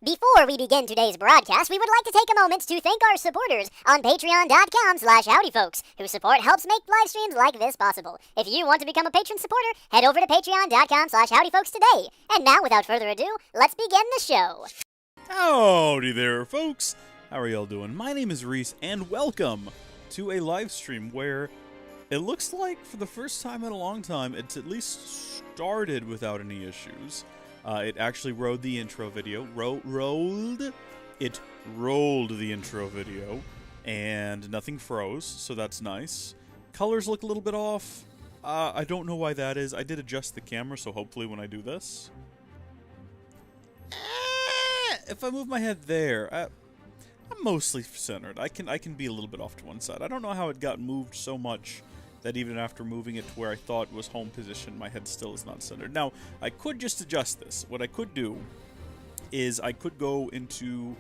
Before we begin today's broadcast, we would like to take a moment to thank our supporters on patreon.com/howdyfolks, whose support helps make live streams like this possible. If you want to become a patron supporter, head over to patreon.com/howdyfolks today. And now, without further ado, let's begin the show. Howdy there, folks! How are y'all doing? My name is Rees, and welcome to a live stream where it looks like, for the first time in a long time, it's at least started without any issues. It actually rolled the intro video. It rolled the intro video, and nothing froze, so that's nice. Colors look a little bit off. I don't know why that is. I did adjust the camera, so hopefully when I do this... if I move my head there, I'm mostly centered. I can be a little bit off to one side. I don't know how it got moved so much that even after moving it to where I thought was home position, my head still is not centered. Now, I could just adjust this. What I could do is I could go into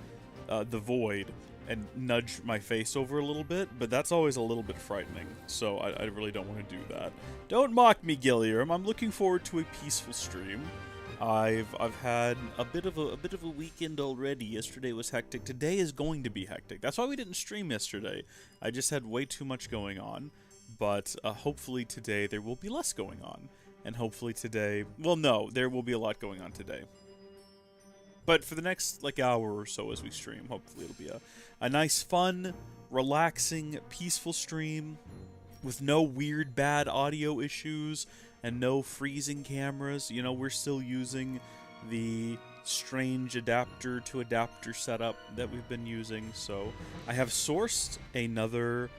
the void and nudge my face over a little bit, but that's always a little bit frightening, so I really don't want to do that. Don't mock me, Gilliam. I'm looking forward to a peaceful stream. I've had a bit of a weekend already. Yesterday was hectic. Today is going to be hectic. That's why we didn't stream yesterday. I just had way too much going on. But hopefully today there will be less going on. And hopefully today... well, no, there will be a lot going on today. But for the next, hour or so as we stream, hopefully it'll be a nice, fun, relaxing, peaceful stream with no weird, bad audio issues and no freezing cameras. You know, we're still using the strange adapter-to-adapter setup that we've been using. So I have sourced another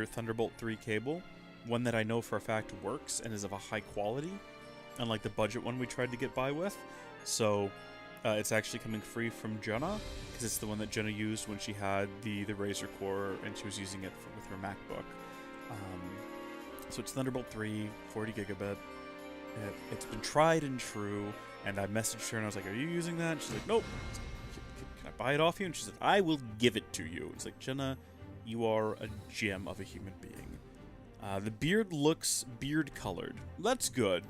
Thunderbolt 3 cable, one that I know for a fact works and is of a high quality, unlike the budget one we tried to get by with. So it's actually coming free from Jenna, because it's the one that Jenna used when she had the Razer Core and she was using it with her MacBook. So it's Thunderbolt 3, 40 gigabit. It's been tried and true, and I messaged her and I was like, "Are you using that?" And she's like, "Nope." Can I buy it off you? And she said, "I will give it to you." It's like, Jenna, you are a gem of a human being. The beard looks beard-colored. That's good.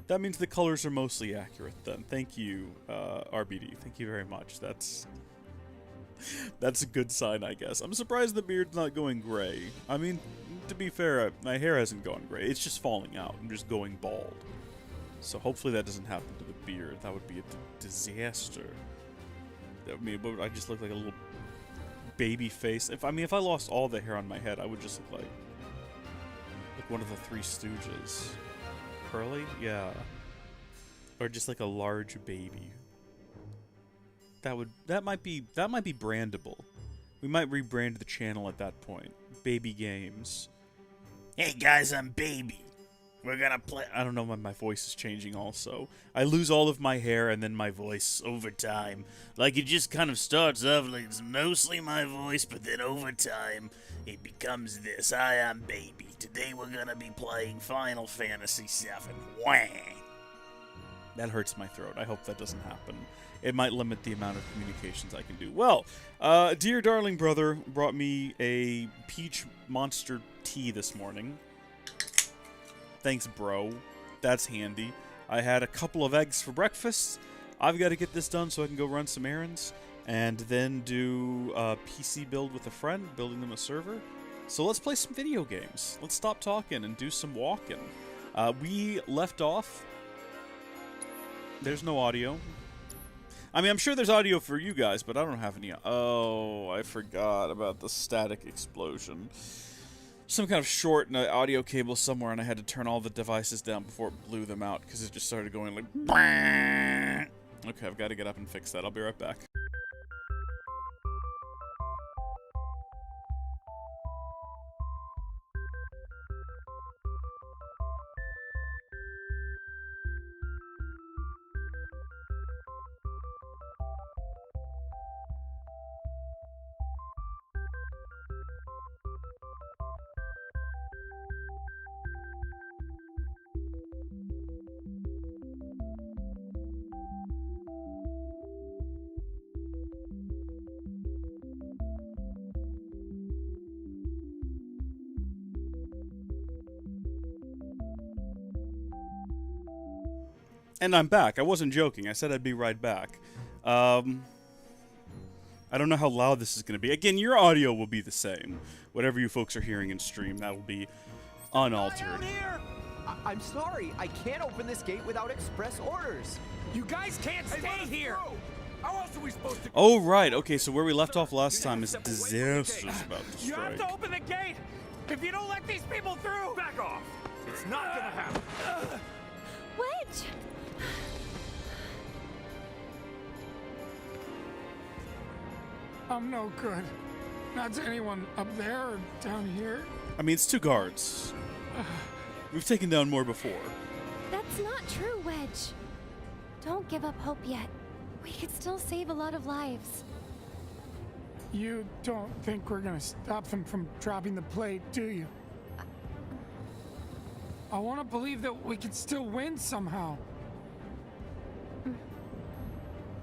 That means the colors are mostly accurate, then. Thank you, RBD. Thank you very much. That's a good sign, I guess. I'm surprised the beard's not going gray. I mean, to be fair, my hair hasn't gone gray. It's just falling out. I'm just going bald. So hopefully that doesn't happen to the beard. That would be a disaster. I just look like a little baby face. If I lost all the hair on my head, I would just look like one of the Three Stooges. Curly? Yeah. Or just like a large baby. That might be brandable. We might rebrand the channel at that point. Baby Games. Hey guys, I'm Baby. We're gonna play... I don't know why my voice is changing also. I lose all of my hair and then my voice over time. Like, it just kind of starts off like it's mostly my voice, but then over time, it becomes this. Hi, I'm Baby. Today we're gonna be playing Final Fantasy VII. Wah! That hurts my throat. I hope that doesn't happen. It might limit the amount of communications I can do. Well, dear darling brother brought me a peach monster tea this morning. Thanks, bro. That's handy. I had a couple of eggs for breakfast. I've got to get this done so I can go run some errands and then do a PC build with a friend, building them a server. So let's play some video games. Let's stop talking and do some walking. We left off... There's no audio. I mean, I'm sure there's audio for you guys, but I don't have any... Oh, I forgot about the static explosion. Some kind of short in an audio cable somewhere, and I had to turn all the devices down before it blew them out, because it just started going like... Okay, I've got to get up and fix that. I'll be right back. And I'm back. I wasn't joking. I said I'd be right back. I don't know how loud this is going to be. Again, your audio will be the same. Whatever you folks are hearing in stream, that will be unaltered. I'm sorry. I can't open this gate without express orders. You guys can't stay here. How else are we supposed to? Oh, right. Okay, so where we left off last time is disaster's about to You have strike. to open the gate. If you don't let these people through, back off. It's not gonna happen. Wedge! I'm no good. Not to anyone up there or down here. I mean, it's 2 guards. We've taken down more before. That's not true, Wedge. Don't give up hope yet. We could still save a lot of lives. You don't think we're gonna stop them from dropping the plate, do you? I want to believe that we could still win somehow.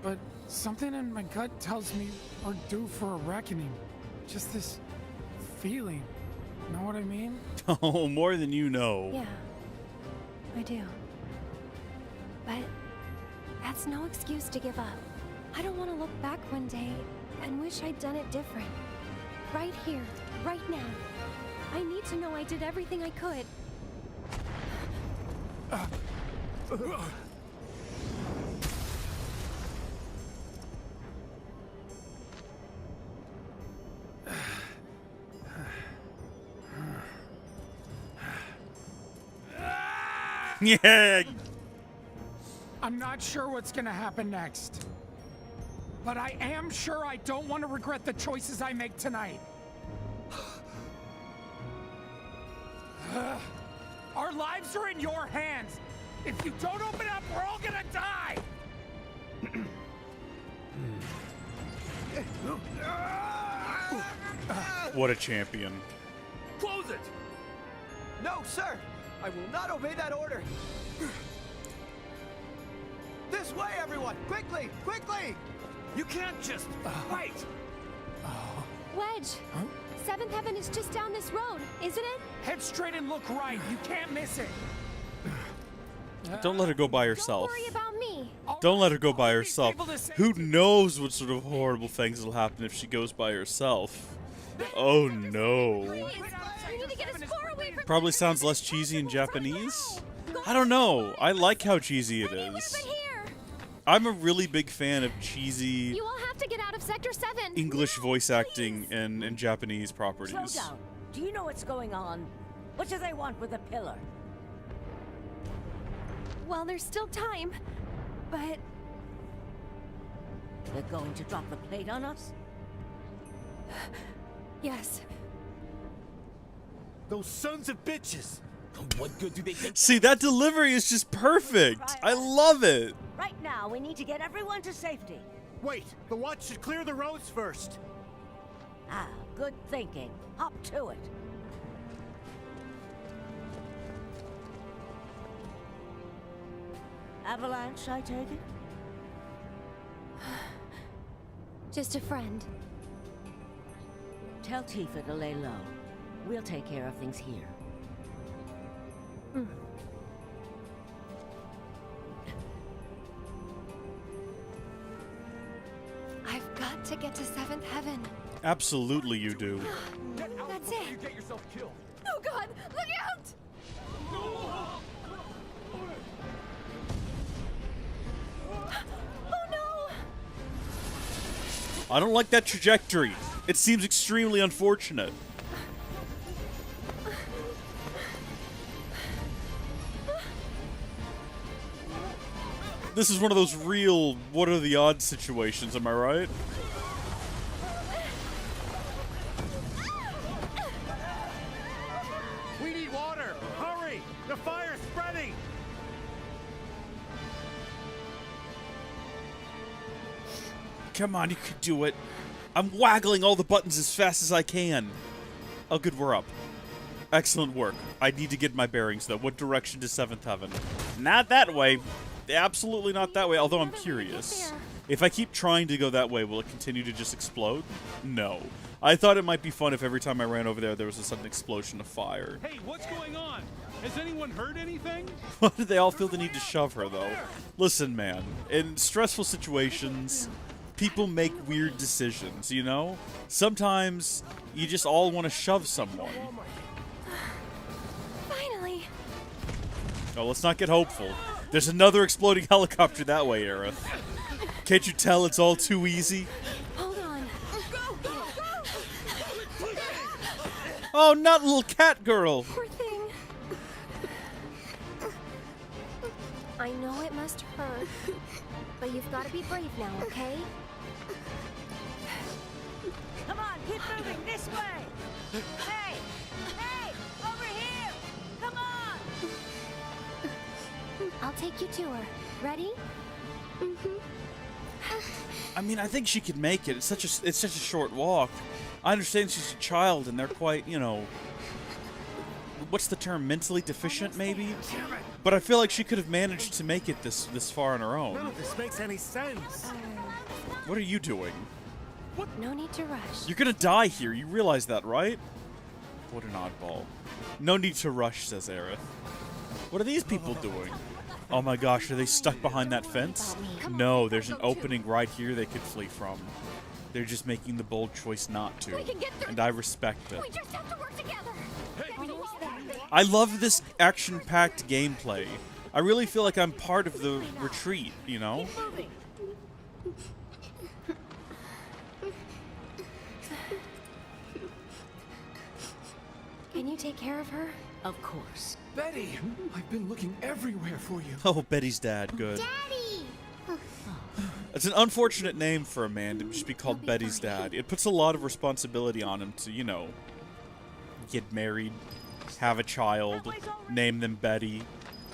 But something in my gut tells me we're due for a reckoning. Just this feeling. Know what I mean? Oh, more than you know. Yeah, I do. But that's no excuse to give up. I don't want to look back one day and wish I'd done it different. Right here, right now. I need to know I did everything I could. Yeah. I'm not sure what's gonna happen next. But I am sure I don't want to regret the choices I make tonight. Our lives are in your hands. If you don't open up, we're all gonna die. What a champion. Close it. No, sir. I will not obey that order. This way, everyone! Quickly! Quickly! You can't just wait. Wedge! Seventh Heaven is just down this road, isn't it? Head straight and look right. You can't miss it. Don't let her go by herself. Don't worry about me. Don't let her go by herself. Who knows what sort of horrible things will happen if she goes by herself? Oh no. Please, we need to get as far away from Probably sounds less cheesy in Japanese. I don't know. I like how cheesy it anywhere is. but here. I'm a really big fan of cheesy You all have to get out of Sector 7. English voice acting in Japanese Slow properties. down. Do you know what's going on? What do they want with the pillar? Well, there's still time, but They're going to drop the plate on us? yes. Those sons of bitches. What good do they think? See, that delivery is just perfect. I love it. Right now, we need to get everyone to safety. Wait, the watch should clear the roads first. Ah, good thinking. Hop to it. Avalanche, I take it? Just a friend. Tell Tifa to lay low. We'll take care of things here. I've got to get to Seventh Heaven. Absolutely you do. That's it. You get yourself killed. Oh God, look out! Oh no! I don't like that trajectory. It seems extremely unfortunate. This is one of those real what are the odds situations, am I right? We need water. Hurry! The fire's spreading. Come on, you could do it. I'm waggling all the buttons as fast as I can. Oh, good, we're up. Excellent work. I need to get my bearings, though. What direction to Seventh Heaven? Not that way. Absolutely not that way, although I'm Another way to get curious. there. If I keep trying to go that way, will it continue to just explode? No. I thought it might be fun if every time I ran over there was a sudden explosion of fire. Hey, what's going on? Has anyone heard anything? Why do they all feel the need to shove her, though? Listen, man. In stressful situations, people make weird decisions, you know? Sometimes you just all want to shove someone. Finally. Oh, let's not get hopeful. There's another exploding helicopter that way, Aerith. Can't you tell it's all too easy? Hold on. Oh, not little cat girl! Poor thing. I know it must hurt, but you've got to be brave now, okay? Come on, keep moving this way. Hey! Hey! Over here! Come on! I'll take you to her. Ready? I mean, I think she could make it. It's such a short walk. I understand she's a child and they're quite, you know, what's the term? Mentally deficient, maybe? But I feel like she could have managed to make it this far on her None own. of this makes any sense. What are you doing? No need to rush. You're gonna die here. You realize that, right? What an oddball. No need to rush, says Aerith. What are these people doing? Oh my gosh, are they stuck behind that fence? No, there's an opening right here they could flee from. They're just making the bold choice not to, and I respect it. We just have to work together. I love this action-packed gameplay. I really feel like I'm part of the retreat, you know? Moving. Can you take care of her? Of course. Betty, I've been looking everywhere for you. Oh, Betty's dad, good. Daddy! It's an unfortunate name for a man to just be called Betty's dad. It puts a lot of responsibility on him to, you know, get married, have a child, name them Betty.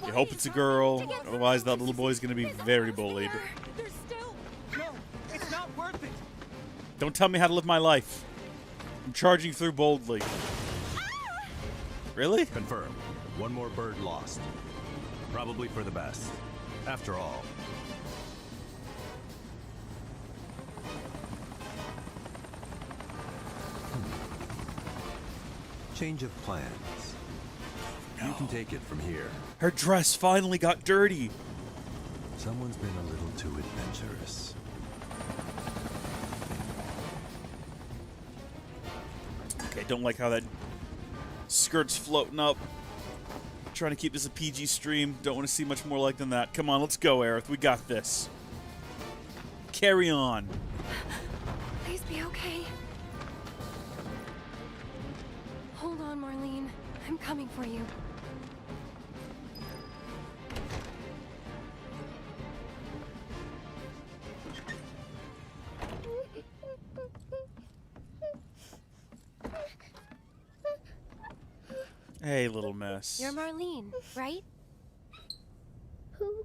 You hope it's a girl, otherwise that little boy's gonna be very bullied. There's still... No, it's not worth it. Don't tell me how to live my life. I'm charging through boldly. Really? Confirmed. One more bird lost. Probably for the best. After all. Change of plans. You can take it from here. Her dress finally got dirty. Someone's been a little too adventurous. Okay, don't like how that skirt's floating up. Trying to keep this a PG stream. Don't want to see much more like than that. Come on, let's go, Aerith. We got this. Carry on. Please be okay. Hold on, Marlene. I'm coming for you. Hey, little miss. You're Marlene, right? Who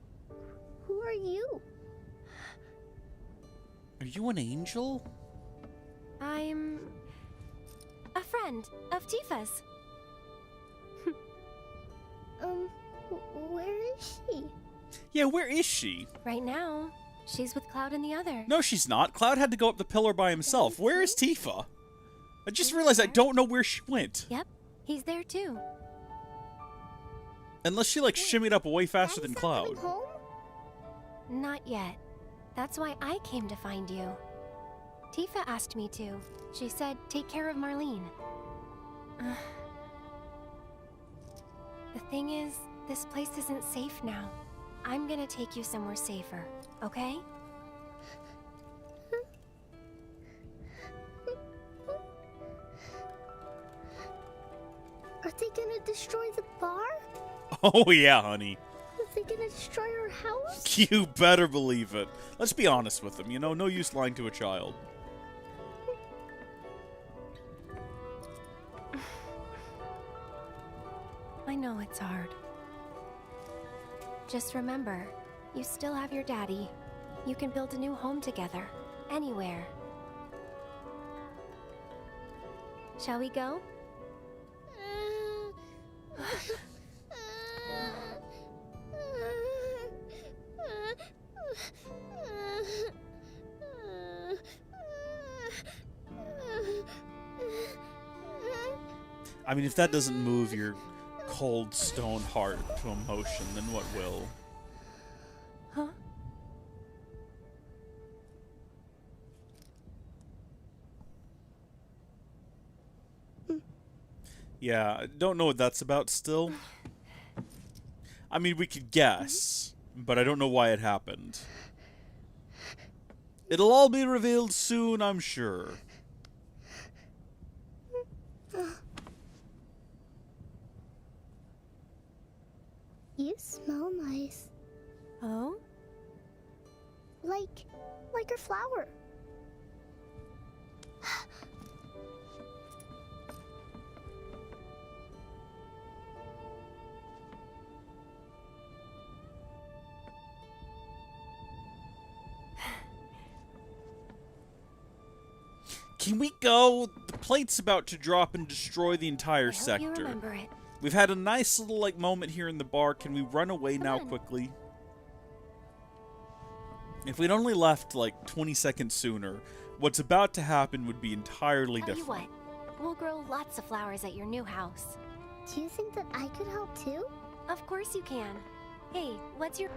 are you? Are you an angel? I'm a friend of Tifa's. Where is she? Yeah, where is she? Right now, she's with Cloud and the other. No, she's not. Cloud had to go up the pillar by himself. Where is Tifa? I just realized I don't know where she went. Yep, he's there too. Unless she, like, shimmied up way faster than Cloud. Home? Not yet. That's why I came to find you. Tifa asked me to. She said, take care of Marlene. The thing is, this place isn't safe now. I'm gonna take you somewhere safer, okay? Are they gonna destroy the bar? Oh, yeah, honey. Are they gonna destroy our house? You better believe it. Let's be honest with them, you know? No use lying to a child. I know it's hard. Just remember, you still have your daddy. You can build a new home together, anywhere. Shall we go? I mean, if that doesn't move your cold stone heart to emotion, then what will? Huh? Yeah, don't know what that's about still. I mean, we could guess, but I don't know why it happened. It'll all be revealed soon, I'm sure. You smell nice. Oh? Like a flower. Can we go? The plate's about to drop and destroy the entire I hope sector. you remember it. We've had a nice little like moment here in the bar. Can we run away now on. quickly? If we'd only left like 20 seconds sooner, what's about to happen would be entirely Tell you different. what, we'll grow lots of flowers at your new house. Do you think that I could help too? Of course you can. Hey, what's your...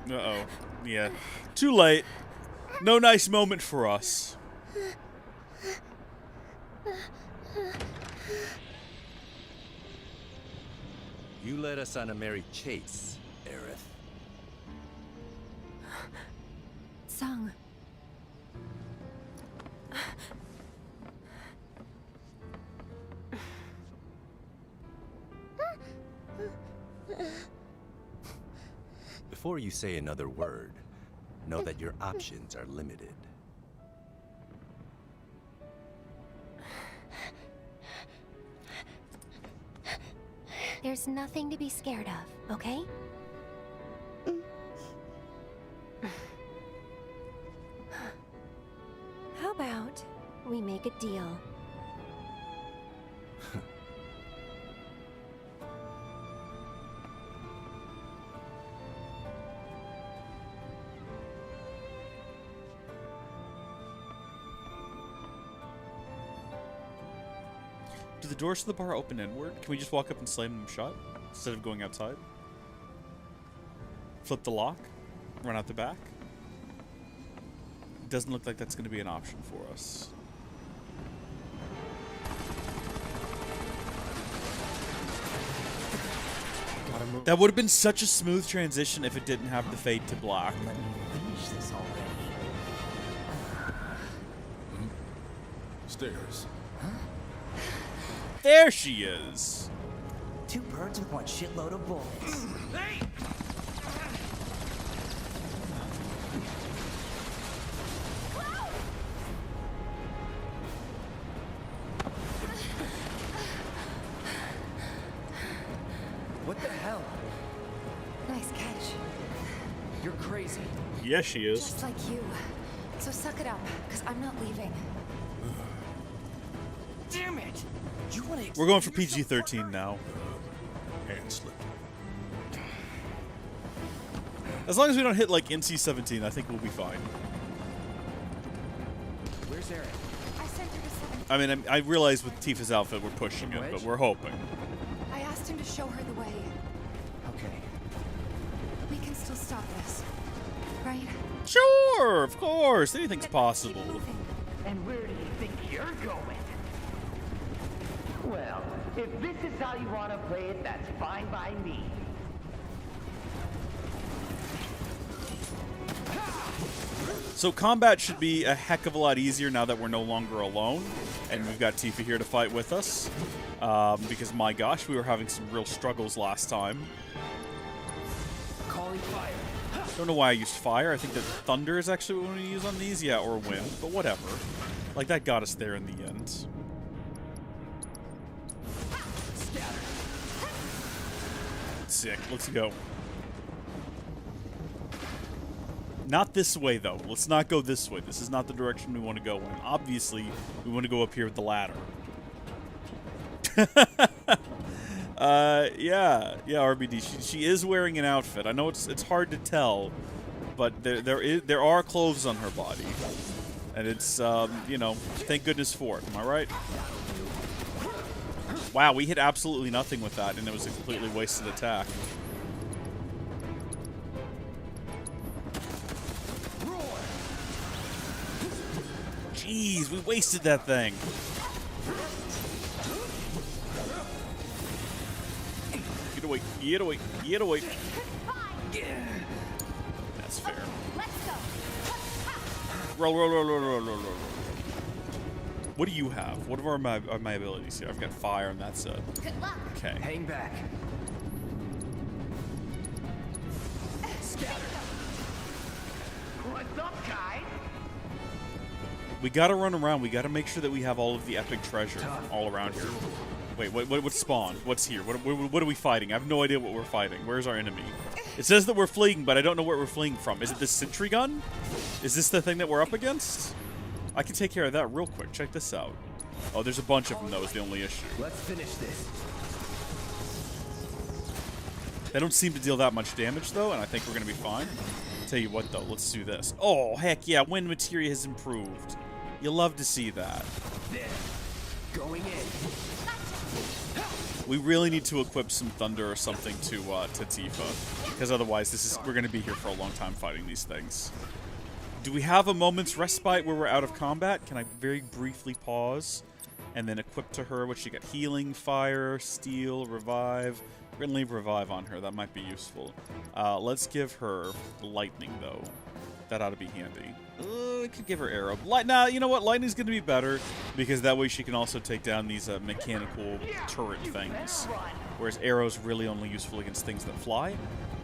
Uh-oh. Yeah. Too late. No nice moment for us. You led us on a merry chase, Aerith. Sung. Before you say another word, know that your options are limited. There's nothing to be scared of, okay? How about we make a deal? Do the doors to the bar open inward? Can we just walk up and slam them shut instead of going outside? Flip the lock? Run out the back? Doesn't look like that's going to be an option for us. That would have been such a smooth transition if it didn't have the fade to black. Let me finish this already. Stairs. There she is! Two birds with one shitload of bullets. Hey! What the hell? Nice catch. You're crazy. Yes, she is. Just like you. So suck it up, because I'm not leaving. Damn it! You want to? We're going for PG-13 now. Hand slipped. As long as we don't hit like NC-17, I think we'll be fine. Where's Eric? I sent her to 7. I mean, I realize with Tifa's outfit we're pushing it, but we're hoping. I asked him to show her the way. Okay. We can still stop this. Right? Sure, of course. Anything's possible. Keep moving. And where do you think you're going? Well, if this is how you want to play it, that's fine by me. So combat should be a heck of a lot easier now that we're no longer alone, and we've got Tifa here to fight with us. Because my gosh, we were having some real struggles last time. Calling fire. Don't know why I used fire. I think that thunder is actually what we use on these. Yeah, or wind, but whatever. Like, that got us there in the end. Sick. Let's go. Not this way, though. Let's not go this way. This is not the direction we want to go in. Obviously, we want to go up here with the ladder. Yeah, RBD. She is wearing an outfit. I know it's hard to tell, but there are clothes on her body, and it's you know, thank goodness for it. Am I right? Wow, we hit absolutely nothing with that, and it was a completely wasted attack. Jeez, we wasted that thing. Get away, get away, get away. That's fair. Roll, roll, roll, roll, roll, roll, roll. What do you have? What are my abilities here? I've got fire, and that's it. Good luck. Okay. Hang back. Scatter. What's up, guys? We gotta run around. We gotta make sure that we have all of the epic treasure all around here. Wait, what's spawned? What's here? What are we fighting? I have no idea what we're fighting. Where's our enemy? It says that we're fleeing, but I don't know where we're fleeing from. Is it the sentry gun? Is this the thing that we're up against? I can take care of that real quick. Check this out. Oh, there's a bunch of them, though, is the only issue. Let's finish this. They don't seem to deal that much damage, though, and I think we're going to be fine. Tell you what, though, let's do this. Oh, heck yeah, wind materia has improved. You love to see that. There. Going in. We really need to equip some thunder or something to Tifa, because otherwise we're going to be here for a long time fighting these things. Do we have a moment's respite where we're out of combat? Can I very briefly pause and then equip to her what she got? Healing, fire, steel, revive. We're going to leave revive on her. That might be useful. Let's give her lightning, though. That ought to be handy. I could give her arrow. Nah, you know what? Lightning's going to be better because that way she can also take down these mechanical turret things. Whereas arrow's really only useful against things that fly.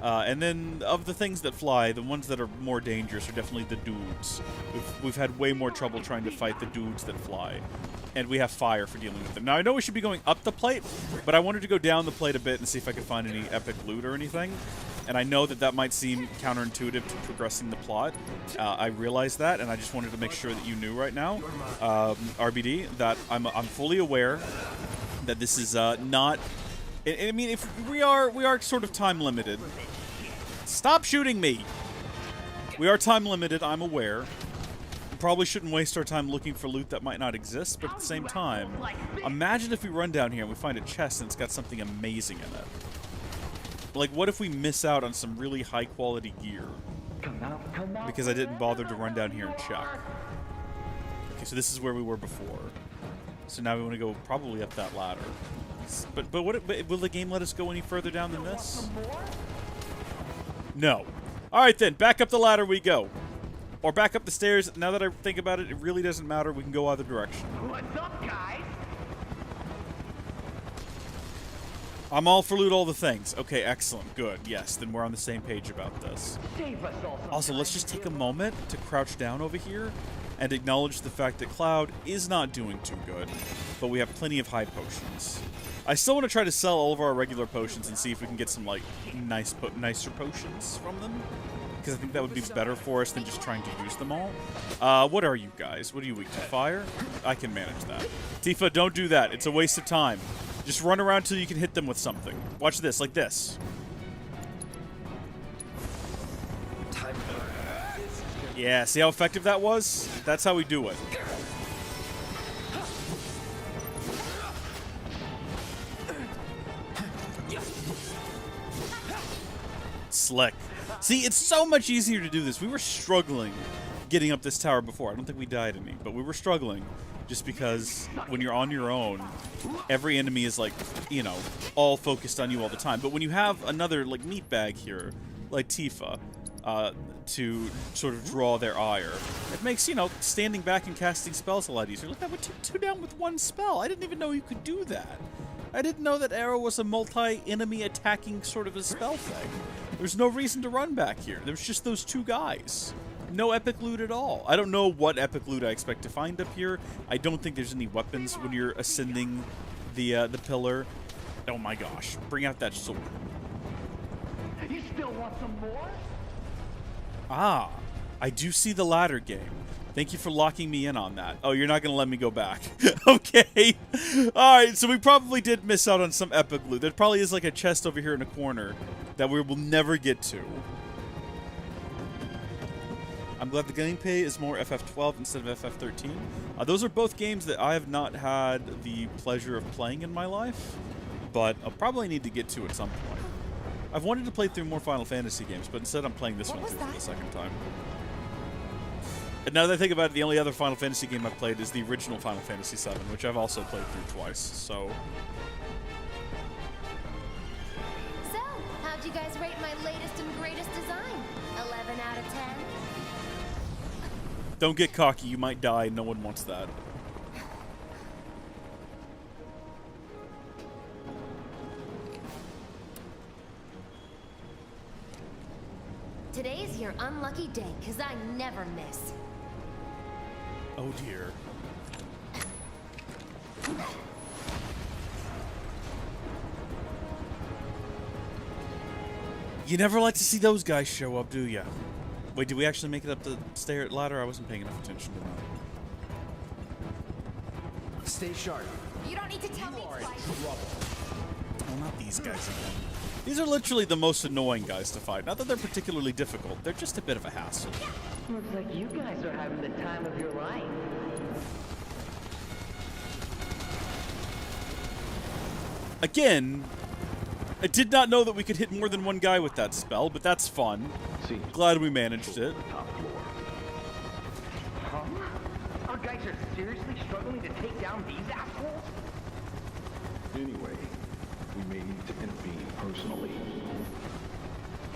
And then of the things that fly, the ones that are more dangerous are definitely the dudes. We've had way more trouble trying to fight the dudes that fly. And we have fire for dealing with them. Now, I know we should be going up the plate, but I wanted to go down the plate a bit and see if I could find any epic loot or anything. And I know that might seem counterintuitive to progressing the plot. I realize that, and I just wanted to make sure that you knew right now, RBD, that I'm fully aware that this is not... I mean, if we are sort of time limited. Stop shooting me! We are time limited, I'm aware. We probably shouldn't waste our time looking for loot that might not exist, but at the same time, imagine if we run down here and we find a chest and it's got something amazing in it. Like, what if we miss out on some really high-quality gear? Because I didn't bother to run down here and check. Okay, so this is where we were before. So now we want to go probably up that ladder. But will the game let us go any further down than this? No. Alright then, back up the ladder we go. Or back up the stairs. Now that I think about it, it really doesn't matter. We can go either direction. What's up, guys? I'm all for loot all the things. Okay, excellent. Good. Yes, then we're on the same page about this. Also, let's just take a moment to crouch down over here and acknowledge the fact that Cloud is not doing too good, but we have plenty of high potions. I still want to try to sell all of our regular potions and see if we can get some, like, nicer potions from them, because I think that would be better for us than just trying to use them all. What are you guys? What are you weak to? Fire? I can manage that. Tifa, don't do that. It's a waste of time. Just run around till you can hit them with something. Watch this, like this. Yeah, see how effective that was? That's how we do it. Slick. See, it's so much easier to do this. We were struggling getting up this tower before. I don't think we died any, but we were struggling just because when you're on your own, every enemy is, like, you know, all focused on you all the time. But when you have another, like, meatbag here, like Tifa, to sort of draw their ire, it makes, you know, standing back and casting spells a lot easier. Look, that would take 2 down with 1 spell. I didn't even know you could do that. I didn't know that arrow was a multi-enemy attacking sort of a spell thing. There's no reason to run back here. There's just those 2 guys. No epic loot at all. I don't know what epic loot I expect to find up here. I don't think there's any weapons when you're ascending the pillar. Oh my gosh. Bring out that sword. You still want some more? Ah, I do see the ladder game. Thank you for locking me in on that. Oh, you're not going to let me go back. Okay. Alright, so we probably did miss out on some epic loot. There probably is like a chest over here in a corner that we will never get to. I'm glad the gameplay is more FF12 instead of FF13. Those are both games that I have not had the pleasure of playing in my life, but I'll probably need to get to at some point. I've wanted to play through more Final Fantasy games, but instead I'm playing this one through for the second time. And now that I think about it, the only other Final Fantasy game I've played is the original Final Fantasy VII, which I've also played through twice, so... So, how'd you guys rate my latest and greatest design? 11 out of 10? Don't get cocky, you might die, no one wants that. Today's your unlucky day, 'cause I never miss. Oh dear. You never like to see those guys show up, do ya? Wait, did we actually make it up the ladder? I wasn't paying enough attention to that. Stay sharp. You don't need to tell me twice. Oh, not these guys again. These are literally the most annoying guys to fight. Not that they're particularly difficult, they're just a bit of a hassle. Looks like you guys are having the time of your life. Again, I did not know that we could hit more than one guy with that spell, but that's fun. Glad we managed it. Huh? Our guys are seriously struggling to take down these assholes? Anyway, we may need to intervene personally.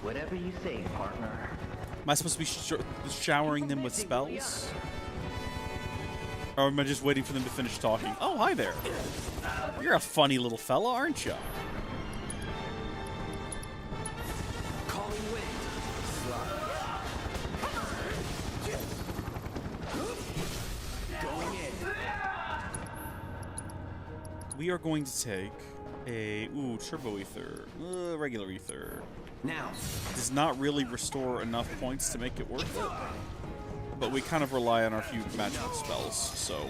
Whatever you say, partner. Am I supposed to be showering them with spells? Or am I just waiting for them to finish talking? Oh, hi there. You're a funny little fella, aren't you? Calling wind. Going in. We are going to take a turbo ether, regular ether. Now. Does not really restore enough points to make it worth it, but we kind of rely on our few magical spells. So,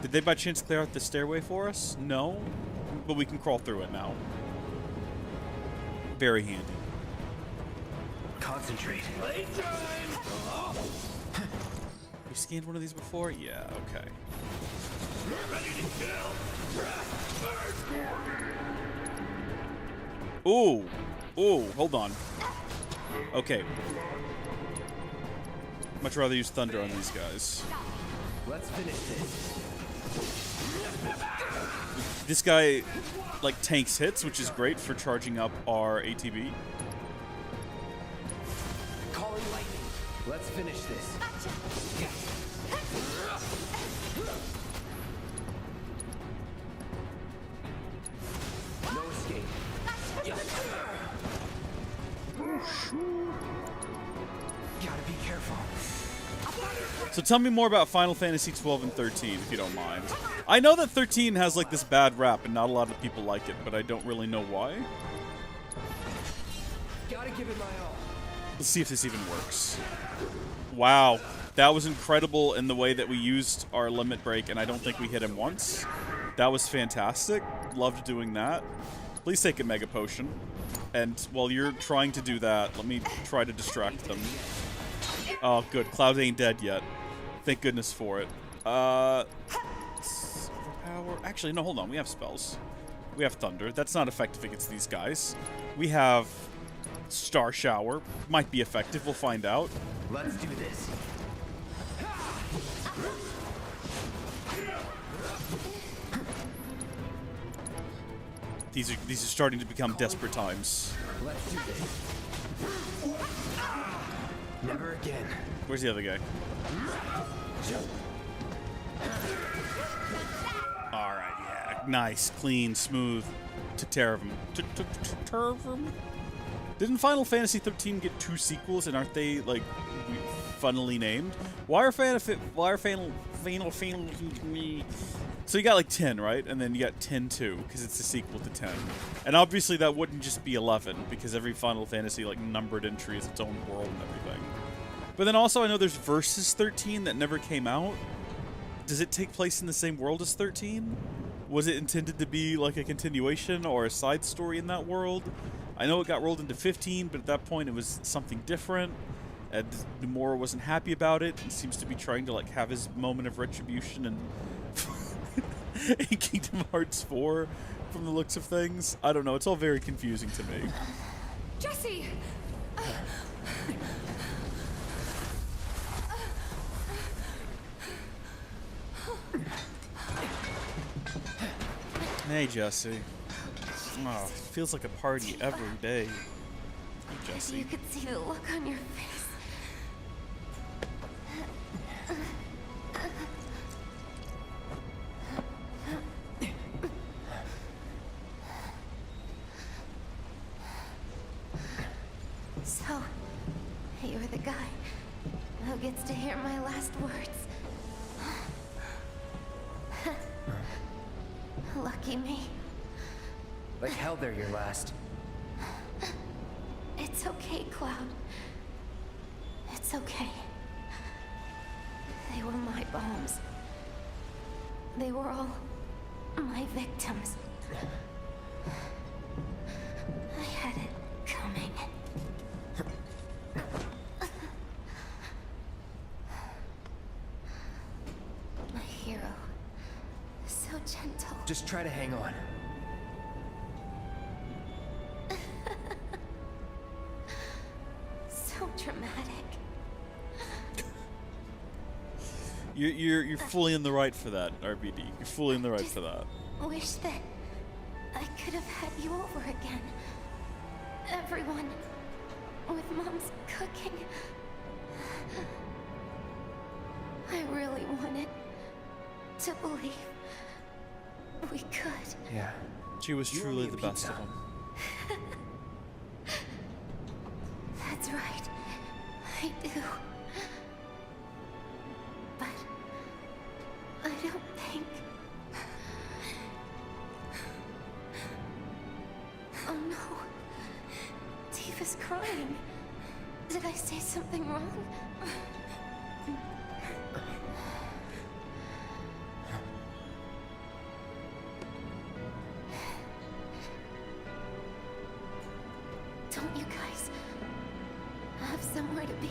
did they by chance clear out the stairway for us? No, but we can crawl through it now. Very handy. Concentrate. We scanned one of these before? Yeah. Okay. Ready to kill. Ooh. Ooh, hold on. Okay. Much rather use thunder on these guys. Let's finish this. This guy, like, tanks hits, which is great for charging up our ATB. Calling lightning. Let's finish this. No escape. Gotta be careful. So tell me more about Final Fantasy 12 and 13, if you don't mind. I know that 13 has, like, this bad rap, and not a lot of people like it, but I don't really know why. Gotta give it my all. Let's see if this even works. Wow. That was incredible in the way that we used our limit break, and I don't think we hit him once. That was fantastic. Loved doing that. Please take a Mega Potion. And while you're trying to do that, let me try to distract them. Oh, good. Cloud ain't dead yet. Thank goodness for it. Power. Actually, no, hold on. We have spells. We have Thunder. That's not effective against these guys. We have Star Shower. Might be effective. We'll find out. Let's do this. These are starting to become desperate times. Let's do this. Never again. Where's the other guy? Alright, yeah. Nice, clean, smooth. Took care of him. Didn't Final Fantasy 13 get 2 sequels, and aren't they, like, funnily named? Why are Final So you got like 10, right? And then you got 10-2, because it's a sequel to 10. And obviously that wouldn't just be 11, because every Final Fantasy, like, numbered entry is its own world and everything. But then also I know there's Versus 13 that never came out. Does it take place in the same world as 13? Was it intended to be like a continuation or a side story in that world? I know it got rolled into 15, but at that point it was something different. And Nomura wasn't happy about it and seems to be trying to like have his moment of retribution and in Kingdom Hearts 4 from the looks of things. I don't know, it's all very confusing to me. Jesse! Hey, Jesse. Oh, feels like a party every day. Hey, Jesse. You could see the look on your face. So, you're the guy who gets to hear my last words. Lucky me. Like hell they're your last. It's okay, Cloud. It's okay. They were my bombs. They were all my victims. I had it coming. My hero. So gentle. Just try to hang on. So dramatic. You're fully in the right for that, RBD. You're fully in the right for that. Wish that I could have had you over again. Everyone with Mom's cooking. I really wanted to believe we could. Yeah. She was truly the best of them. That's right. I do. But I don't think... Oh no. Tifa's crying. Did I say something wrong? Don't you guys have somewhere to be?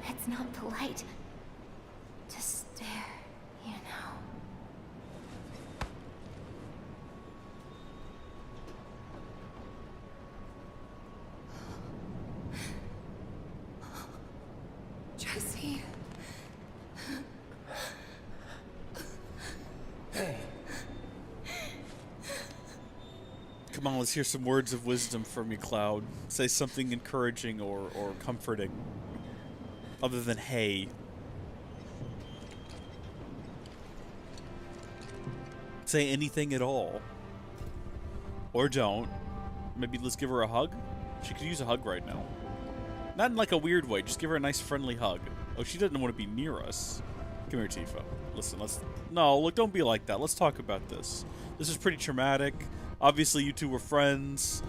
It's not polite to stare, you know. Jesse. Hey. Come on, let's hear some words of wisdom from you, Cloud. Say something encouraging or comforting. Other than hey. Say anything at all. Or don't. Maybe let's give her a hug? She could use a hug right now. Not in like a weird way, just give her a nice friendly hug. Oh, she doesn't want to be near us. Come here, Tifa. Listen, no, look, don't be like that. Let's talk about this. This is pretty traumatic. Obviously, you two were friends.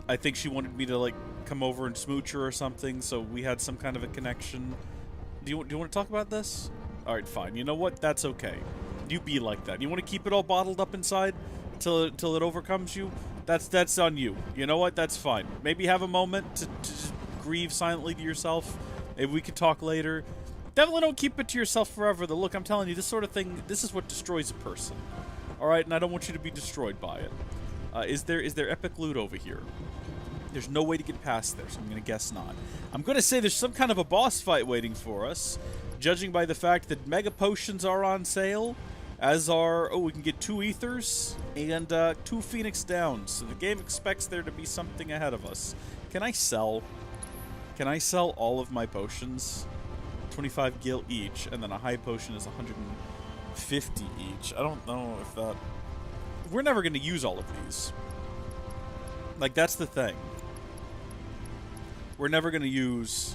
I think she wanted me to, like, come over and smooch her or something, so we had some kind of a connection. Do you want to talk about this? Alright, fine. You know what? That's okay. You be like that. You want to keep it all bottled up inside till it overcomes you? That's on you. You know what? That's fine. Maybe have a moment to just grieve silently to yourself. Maybe we could talk later. Definitely don't keep it to yourself forever, though. Look, I'm telling you, this sort of thing, this is what destroys a person. Alright, and I don't want you to be destroyed by it. Is there epic loot over here? There's no way to get past there, so I'm going to guess not. I'm going to say there's some kind of a boss fight waiting for us, judging by the fact that Mega Potions are on sale, as are, oh, we can get 2 Ethers and 2 Phoenix Downs, so the game expects there to be something ahead of us. Can I sell? Can I sell all of my potions? 25 gil each, and then a high potion is 150 each. I don't know if that... We're never going to use all of these. Like, that's the thing. We're never going to use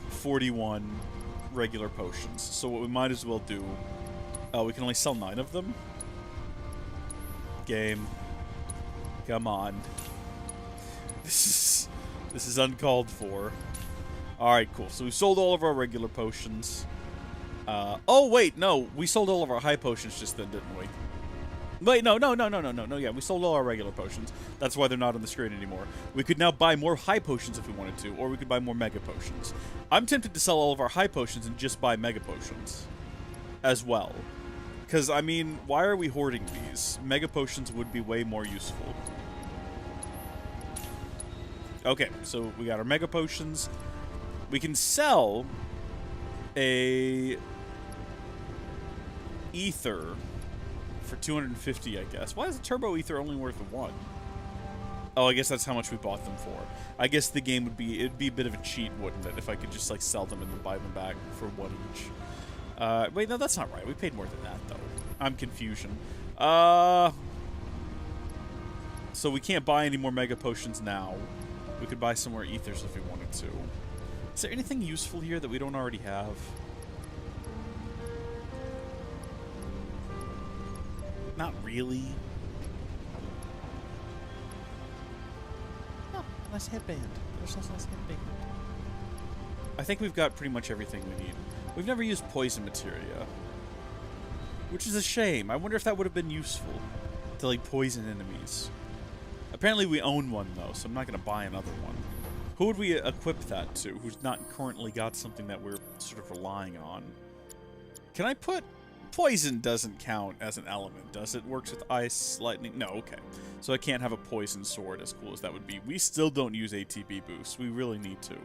41 regular potions. So what we might as well do... we can only sell 9 of them? Game. Come on. This is uncalled for. Alright, cool. So we sold all of our regular potions. Oh, wait, no. We sold all of our high potions just then, didn't we? Wait, no. Yeah, we sold all our regular potions. That's why they're not on the screen anymore. We could now buy more high potions if we wanted to, or we could buy more mega potions. I'm tempted to sell all of our high potions and just buy mega potions as well. Because, I mean, why are we hoarding these? Mega potions would be way more useful. Okay, so we got our mega potions. We can sell a ether for 250, I guess. Why is a turbo ether only worth 1? Oh, I guess that's how much we bought them for. I guess the game would be, it'd be a bit of a cheat, wouldn't it, if I could just like sell them and then buy them back for 1 each. Wait, no, that's not right. We paid more than that, though. I'm confusion. So we can't buy any more mega potions now. We could buy some more ethers if we wanted to. Is there anything useful here that we don't already have? Not really. Oh, nice headband. There's a nice headband. I think we've got pretty much everything we need. We've never used poison materia, which is a shame. I wonder if that would have been useful to like poison enemies. Apparently we own one though, so I'm not going to buy another one. Who would we equip that to who's not currently got something that we're sort of relying on? Can I put... Poison doesn't count as an element, does it? Works with ice, lightning... No, okay. So I can't have a poison sword, as cool as that would be. We still don't use ATB boosts. We really need to.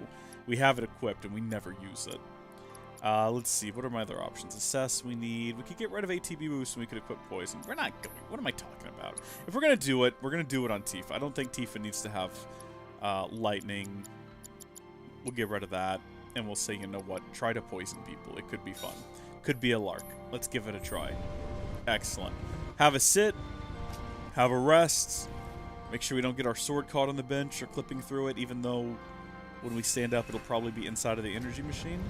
We have it equipped, and we never use it. Let's see. What are my other options? Assess, we need... We could get rid of ATB boosts, and we could equip poison. We're not going... What am I talking about? If we're going to do it, we're going to do it on Tifa. I don't think Tifa needs to have lightning. We'll get rid of that, and we'll say, you know what? Try to poison people. It could be fun. Could be a lark. Let's give it a try. Excellent. Have a sit. Have a rest. Make sure we don't get our sword caught on the bench or clipping through it, even though when we stand up, it'll probably be inside of the energy machine.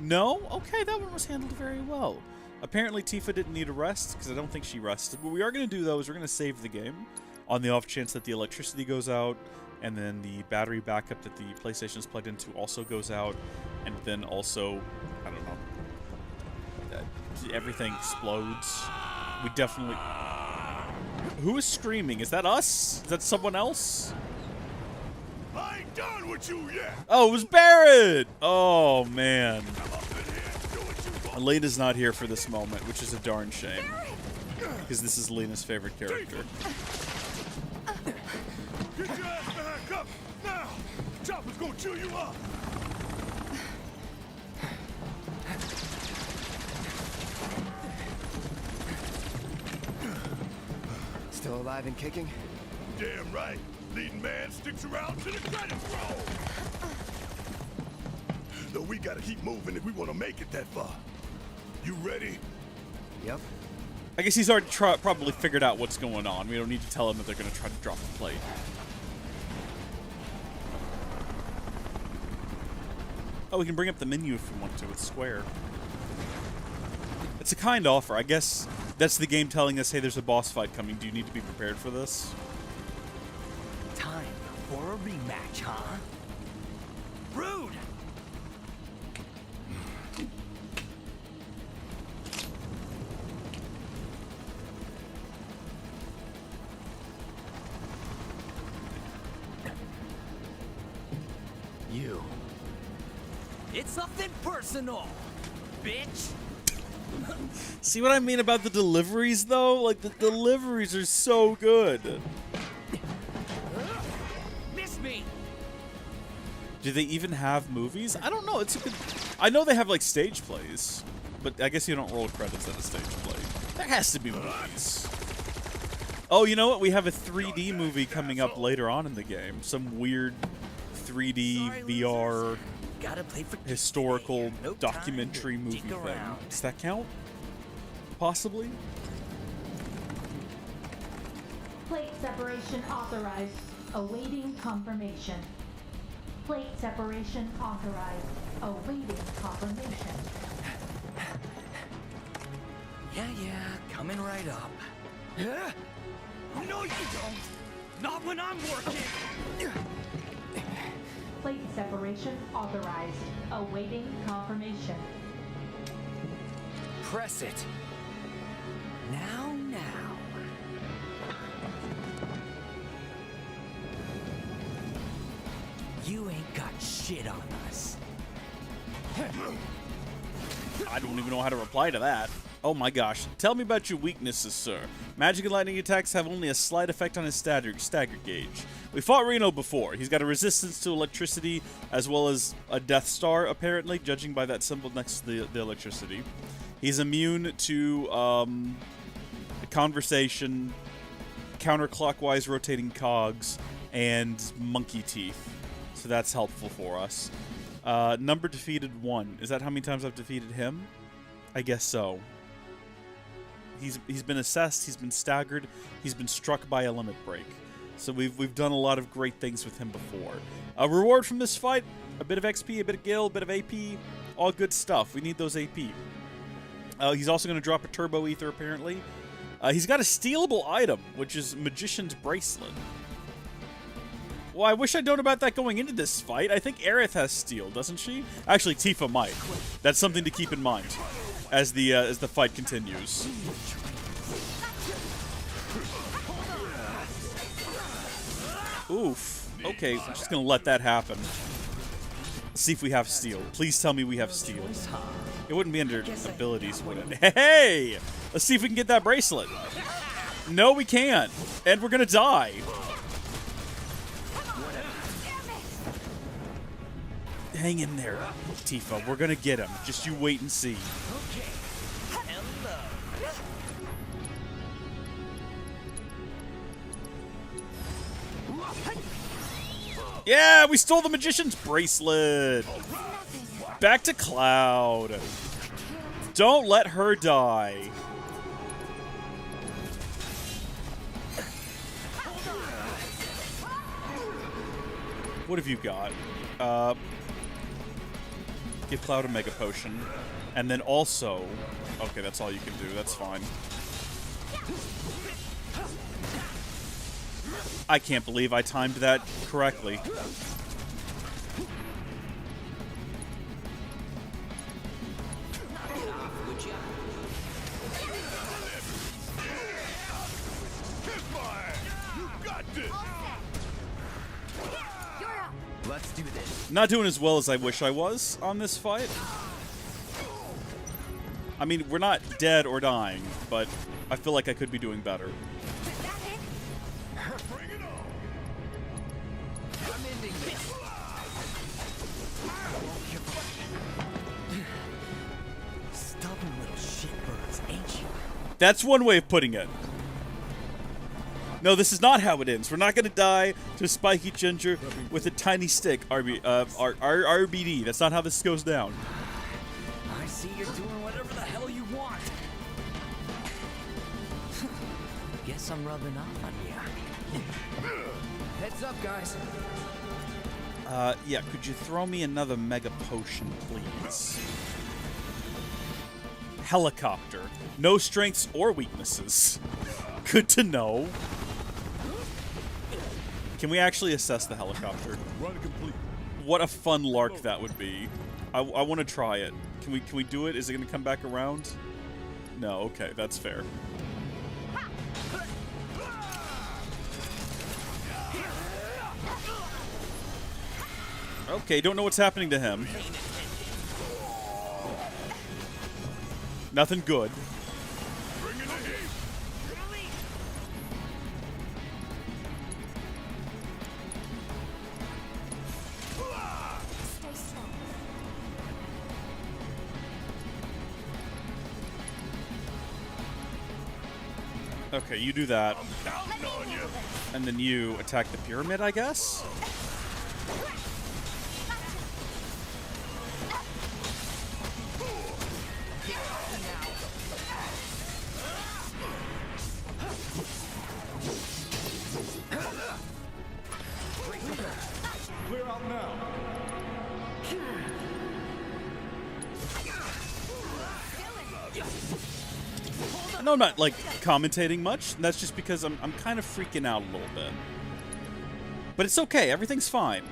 No? Okay, that one was handled very well. Apparently, Tifa didn't need a rest, because I don't think she rested. What we are going to do, though, is we're going to save the game on the off chance that the electricity goes out, and then the battery backup that the PlayStation is plugged into also goes out, and then also, I don't know, everything explodes. We definitely... Who is screaming? Is that us? Is that someone else? I ain't done with you yet. Oh, it was Barrett! Oh, man. Elena's not here for this moment, which is a darn shame. Because this is Lena's favorite character. Get your ass back up now! Chopper's gonna chew you up! Still alive and kicking? Damn right. Leading man sticks around to the credits roll. Though we gotta keep moving if we want to make it that far. You ready? Yep. I guess he's already probably figured out what's going on. We don't need to tell him that they're going to try to drop the plate. Oh, we can bring up the menu if we want to. It's square. It's a kind offer. I guess that's the game telling us, hey, there's a boss fight coming. Do you need to be prepared for this? Time for a rematch, huh? Rude! You. It's nothing personal, bitch! See what I mean about the deliveries, though? Like, the deliveries are so good. Miss me! Do they even have movies? I don't know. It's a good... I know they have, like, stage plays. But I guess you don't roll credits at a stage play. There has to be movies. Oh, you know what? We have a 3D movie coming up later on in the game. Some weird 3D VR historical documentary movie thing. Does that count? Possibly? Plate separation authorized. Awaiting confirmation. Plate separation authorized. Awaiting confirmation. Yeah, coming right up. No, you don't! Not when I'm working! Plate separation authorized. Awaiting confirmation. Press it. Now. shit on us. I don't even know how to reply to that. Oh my gosh. Tell me about your weaknesses, sir. Magic and lightning attacks have only a slight effect on his stagger gauge. We fought Reno before. He's got a resistance to electricity as well as a Death Star, apparently, judging by that symbol next to the electricity. He's immune to conversation, counterclockwise rotating cogs, and monkey teeth. So that's helpful for us. Number defeated 1. Is that how many times I've defeated him? I guess so. He's been assessed, he's been staggered, he's been struck by a limit break. So we've done a lot of great things with him before. A reward from this fight, a bit of XP, a bit of gil, a bit of AP, all good stuff. We need those AP. He's also going to drop a turbo ether, apparently. He's got a stealable item, which is Magician's Bracelet. Well, I wish I'd known about that going into this fight. I think Aerith has steel, doesn't she? Actually, Tifa might. That's something to keep in mind as the fight continues. Oof. Okay, I'm just gonna let that happen. Let's see if we have steel. Please tell me we have steel. It wouldn't be under abilities, would it? Hey! Let's see if we can get that bracelet. No, we can't. And we're gonna die. Hang in there, Tifa. We're gonna get him. Just you wait and see. Yeah, we stole the Magician's Bracelet. Back to Cloud. Don't let her die. What have you got? Give Cloud a Mega Potion. And then also... Okay, that's all you can do. That's fine. I can't believe I timed that correctly. Let's do this. Not doing as well as I wish I was on this fight. I mean, we're not dead or dying, but I feel like I could be doing better. Bring it on. I'm ending this. Stubborn little shitbirds, ain't you? That's one way of putting it. No, this is not how it ends. We're not going to die to a spiky ginger with a tiny stick, RBD. That's not how this goes down. I see you're doing whatever the hell you want. Guess I'm rubbing off on you. Heads up, guys. Yeah, could you throw me another Mega Potion, please? Helicopter. No strengths or weaknesses. Good to know. Can we actually assess the helicopter? Run complete. What a fun lark that would be. I want to try it. Can we do it? Is it going to come back around? No, okay, that's fair. Okay, don't know what's happening to him. Nothing good. Okay, you do that. And then you attack the pyramid, I guess? Clear out now. I know I'm not, like, commentating much. And that's just because I'm kind of freaking out a little bit. But it's okay. Everything's fine.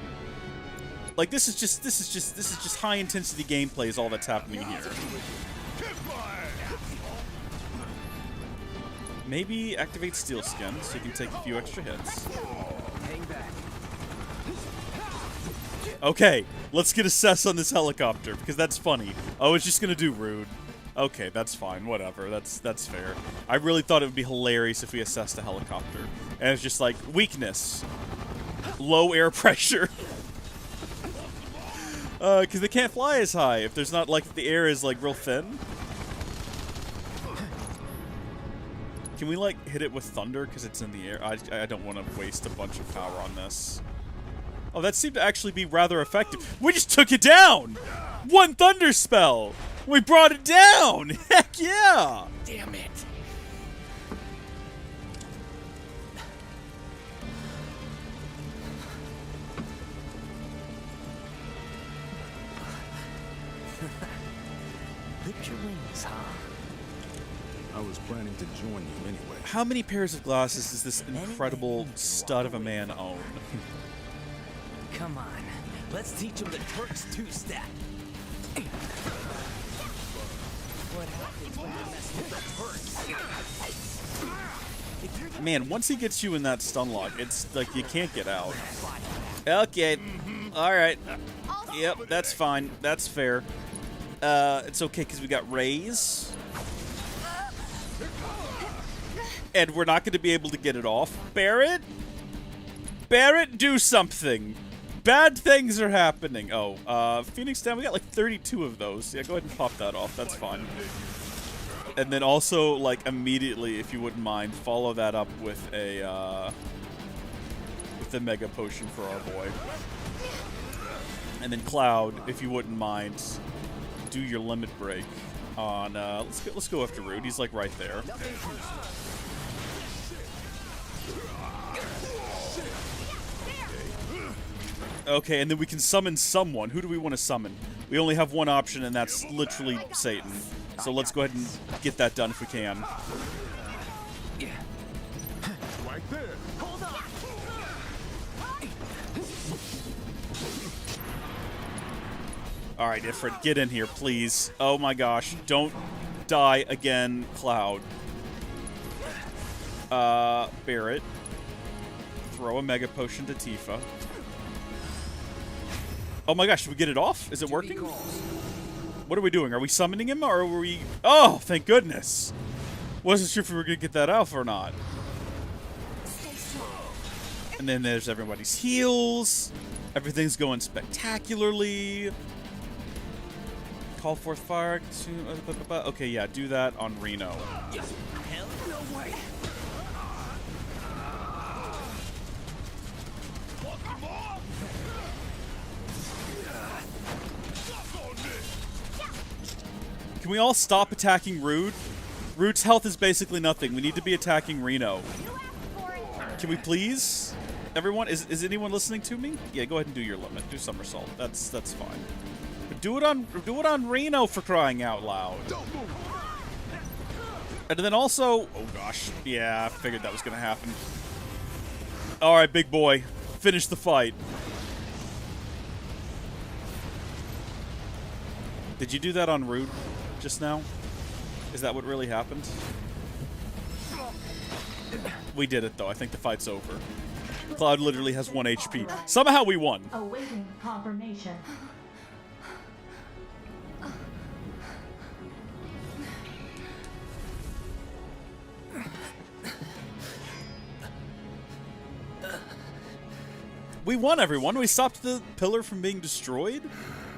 Like, this is just high intensity gameplay is all that's happening here. Maybe activate Steel Skin so you can take a few extra hits. Hang back. Okay, let's get assess on this helicopter, because that's funny. Oh, it's just gonna do rude. Okay, that's fine, whatever, that's fair. I really thought it would be hilarious if we assessed a helicopter. And it's just like, weakness. Low air pressure. Because they can't fly as high if there's not, like, if the air is, like, real thin. Can we, like, hit it with thunder because it's in the air? I don't want to waste a bunch of power on this. Oh, that seemed to actually be rather effective. We just took it down! One thunder spell! We brought it down! Heck yeah! Damn it. Lift your wings, huh? I was planning to join you anyway. How many pairs of glasses does this incredible stud of a man own? Come on, let's teach him the Turks two-step. What happens when you mess with the Turks? Man, once he gets you in that stun lock, it's like you can't get out. Okay, alright. Yep, that's fine. That's fair. It's okay because we got Rees. And we're not going to be able to get it off. Barrett? Barrett, do something. Bad things are happening. Oh, Phoenix down. We got like 32 of those. Yeah, go ahead and pop that off. That's fine. And then also, like, immediately, if you wouldn't mind, follow that up with a, with the Mega Potion for our boy. And then Cloud, if you wouldn't mind, do your limit break on, let's go after Rude. He's, like, right there. Okay, and then we can summon someone. Who do we want to summon? We only have one option, and that's literally Satan. So let's go ahead and get that done if we can. Right there. Hold on. Alright, Ifrit, get in here, please. Oh my gosh, don't die again, Cloud. Barrett. Throw a Mega Potion to Tifa. Oh my gosh, should we get it off? Is it working? What are we doing? Are we summoning him, or are we... Oh, thank goodness! Wasn't sure if we were going to get that off or not. And then there's everybody's heals. Everything's going spectacularly. Call forth fire. Okay, yeah, do that on Reno. Hell no way. Can we all stop attacking Rude? Rude's health is basically nothing. We need to be attacking Reno. Can we please? Everyone, is anyone listening to me? Yeah, go ahead and do your limit. Do somersault. That's fine. But do it on Reno, for crying out loud. And then also, oh gosh, yeah, I figured that was gonna happen. All right, big boy, finish the fight. Did you do that on Rude just now? Is that what really happened? We did it though. I think the fight's over. Cloud literally has 1 HP. Somehow we won. Awaiting confirmation. We won, everyone. We stopped the pillar from being destroyed.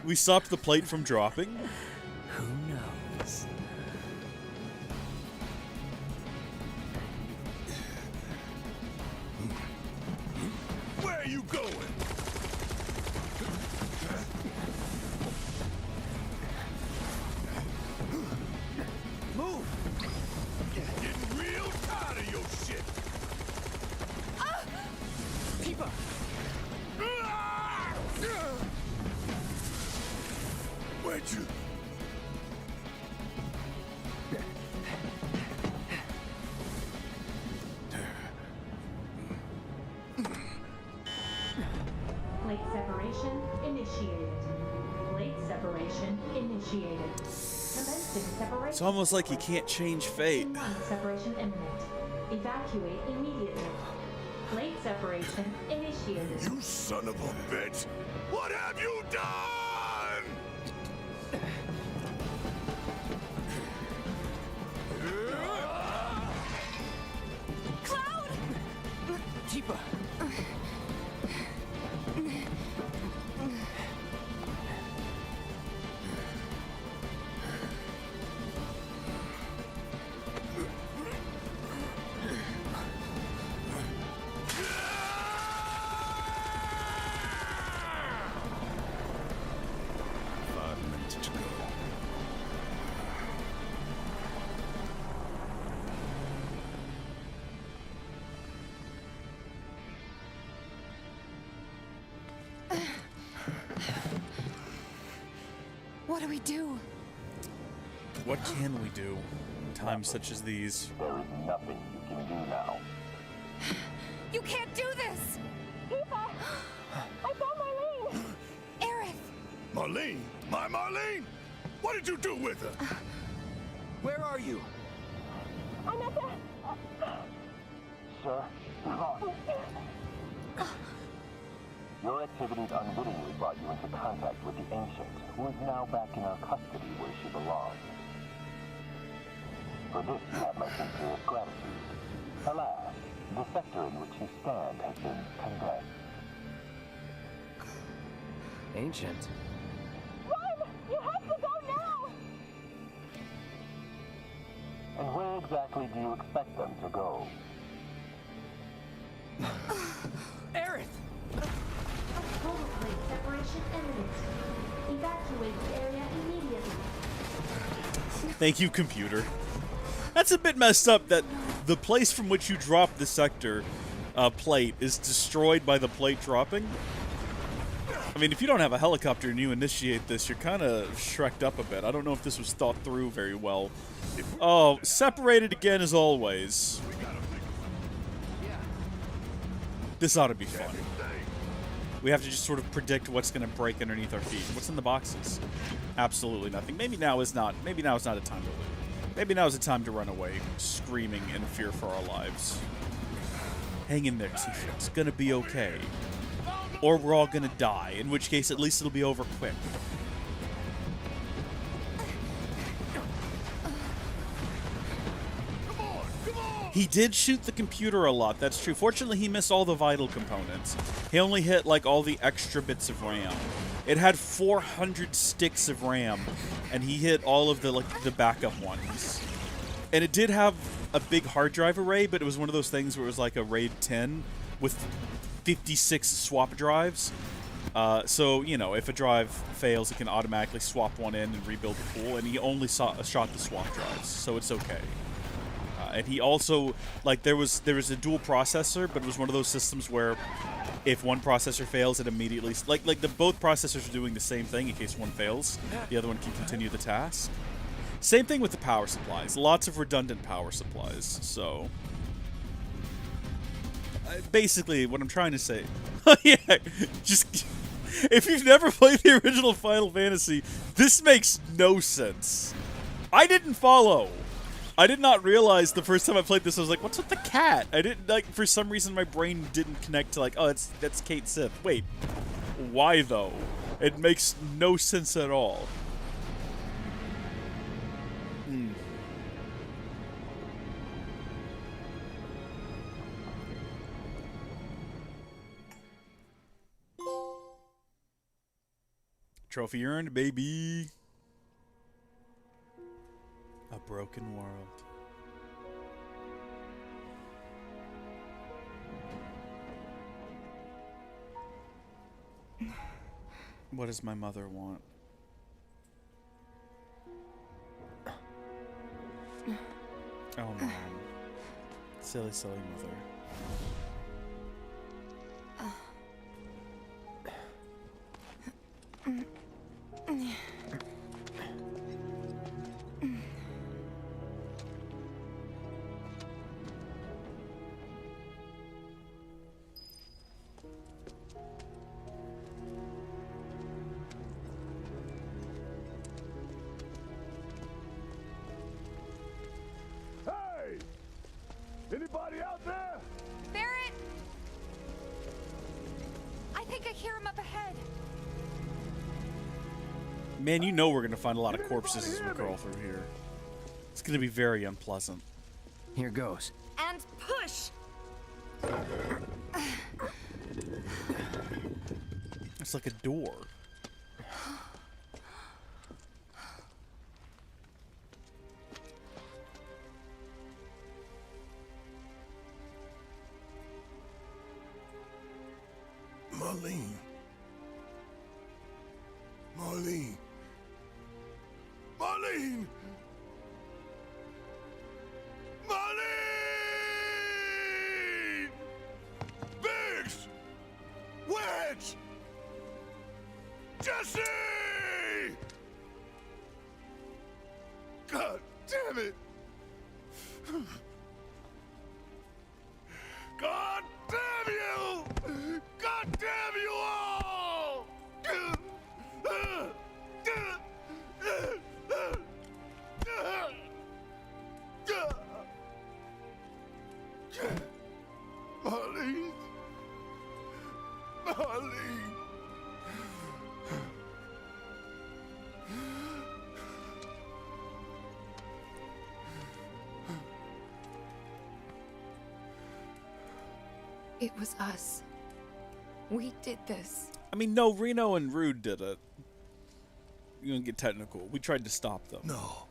We stopped the plate from dropping. Who knows? Where are you going? Move. Getting real tired of your shit. Tifa. Where'd you? Plate separation initiated. Plate separation initiated. Commencing separation. It's almost like you can't change fate. Separation imminent. Evacuate immediately. Plate separation initiated. You son of a bitch! What have you done? Cloud! Tifa! What do we do? What can we do? Times such as these. There is nothing you can do now. You can't do this! Tifa! I found Marlene! Aerith! Marlene? My Marlene? What did you do with her? Where are you? I'm at the... Sir, Yvonne. Your activities unwittingly brought you into contact with the Ancient, who is now back in our custody where she belongs. For this, you have my sincerest gratitude. Alas, the sector in which you stand has been condemned. Ancient? Run! You have to go now! And where exactly do you expect them to go? Aerith! Total plate separation imminent. Evacuate the area immediately. Thank you, computer. That's a bit messed up that the place from which you drop the sector plate is destroyed by the plate dropping. I mean, if you don't have a helicopter and you initiate this, you're kind of shreked up a bit. I don't know if this was thought through very well. Oh, separated again as always. This ought to be fun. We have to just sort of predict what's going to break underneath our feet. What's in the boxes? Absolutely nothing. Maybe now is not. Maybe now is not a time to leave. Maybe now is a time to run away, screaming in fear for our lives. Hang in there, Tifa. It's gonna be okay. Or we're all gonna die, in which case at least it'll be over quick. He did shoot the computer a lot, that's true. Fortunately, he missed all the vital components. He only hit, like, all the extra bits of RAM. It had 400 sticks of RAM, and he hit all of the, like, the backup ones. And it did have a big hard drive array, but it was one of those things where it was like a RAID 10 with 56 swap drives. So, you know, if a drive fails, it can automatically swap one in and rebuild the pool, and he only shot the swap drives, so it's okay. And he also, like, there was a dual processor, but it was one of those systems where if one processor fails, it immediately, like both processors are doing the same thing in case one fails. The other one can continue the task. Same thing with the power supplies. Lots of redundant power supplies. So, basically, what I'm trying to say, yeah, just if you've never played the original Final Fantasy, this makes no sense. I didn't follow. I did not realize the first time I played this, I was like, what's with the cat? I didn't, like, for some reason my brain didn't connect to, like, oh, that's Kate Sith. Wait, why, though? It makes no sense at all. Trophy earned, baby. A broken world. What does my mother want? Oh, Mom. Silly, silly mother. Hey! Anybody out there? Barrett! hear him up ahead. Man, you know we're gonna find a lot of corpses as we crawl through here. It's gonna be very unpleasant. Here goes. And push! It's like a door. Marlene. Marlene. Marlene! Marlene! Biggs! Wedge! Jesse! God damn it! God damn you! God damn you all! Marlene. Marlene. It was us. We did this. I mean, no, Reno and Rude did it. You're gonna get technical. We tried to stop them. No.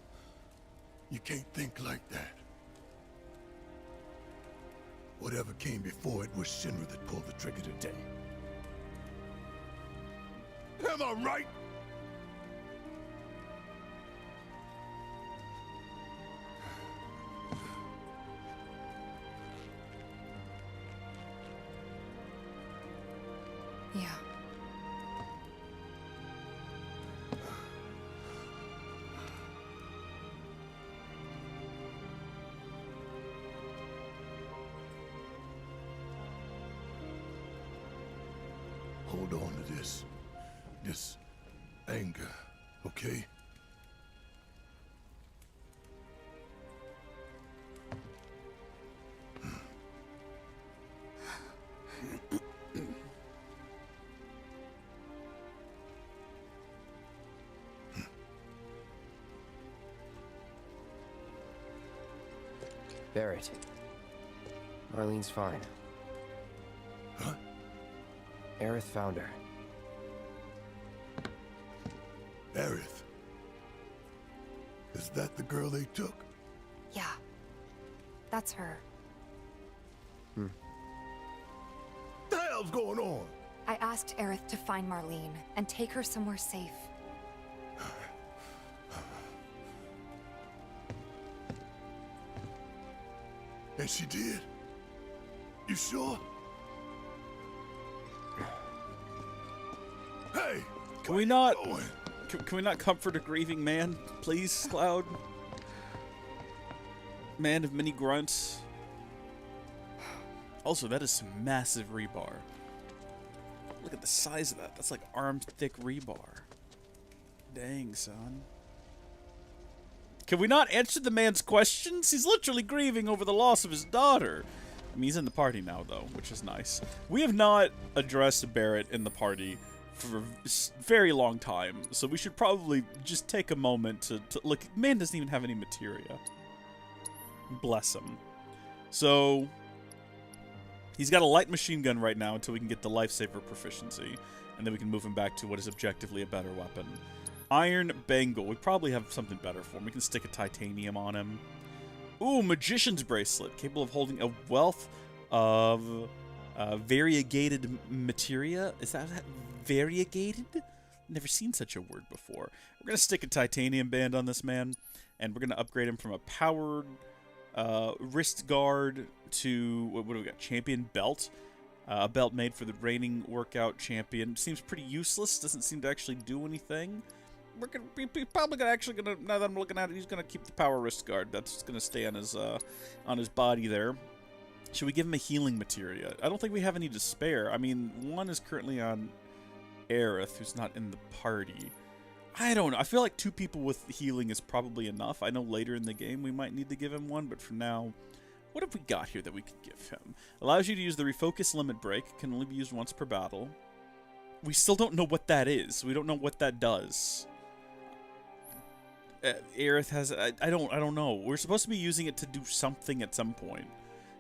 You can't think like that. Whatever came before it was Shinra that pulled the trigger today. Am I right? Yeah. Hold on to this anger, okay? Barrett. Marlene's fine. Huh? Aerith found her. Aerith. Is that the girl they took? Yeah. That's her. Hmm. What the hell's going on? I asked Aerith to find Marlene and take her somewhere safe. And she did? You sure? Hey! Can we not... Can we not comfort a grieving man, please, Cloud? Man of many grunts. Also, that is some massive rebar. Look at the size of that. That's like arm-thick rebar. Dang, son. Can we not answer the man's questions? He's literally grieving over the loss of his daughter. I mean, he's in the party now, though, which is nice. We have not addressed Barrett in the party for a very long time, so we should probably just take a moment to look. Man doesn't even have any materia. Bless him. So, he's got a light machine gun right now until we can get the lifesaver proficiency, and then we can move him back to what is objectively a better weapon. Iron Bangle. We probably have something better for him. We can stick a titanium on him. Ooh, Magician's Bracelet. Capable of holding a wealth of variegated materia. Is that variegated? Never seen such a word before. We're going to stick a titanium band on this man, and we're going to upgrade him from a powered wrist guard to, what do we got? Champion belt. A belt made for the reigning workout champion. Seems pretty useless. Doesn't seem to actually do anything. We're gonna probably gonna now that I'm looking at it, he's gonna keep the power wrist guard. That's gonna stay on his body there. Should we give him a healing materia? I don't think we have any to spare. I mean, one is currently on Aerith, who's not in the party. I don't know. I feel like 2 people with healing is probably enough. I know later in the game we might need to give him one, but for now, what have we got here that we could give him? Allows you to use the refocus limit break. Can only be used once per battle. We still don't know what that is. We don't know what that does. Aerith has... I don't know. We're supposed to be using it to do something at some point.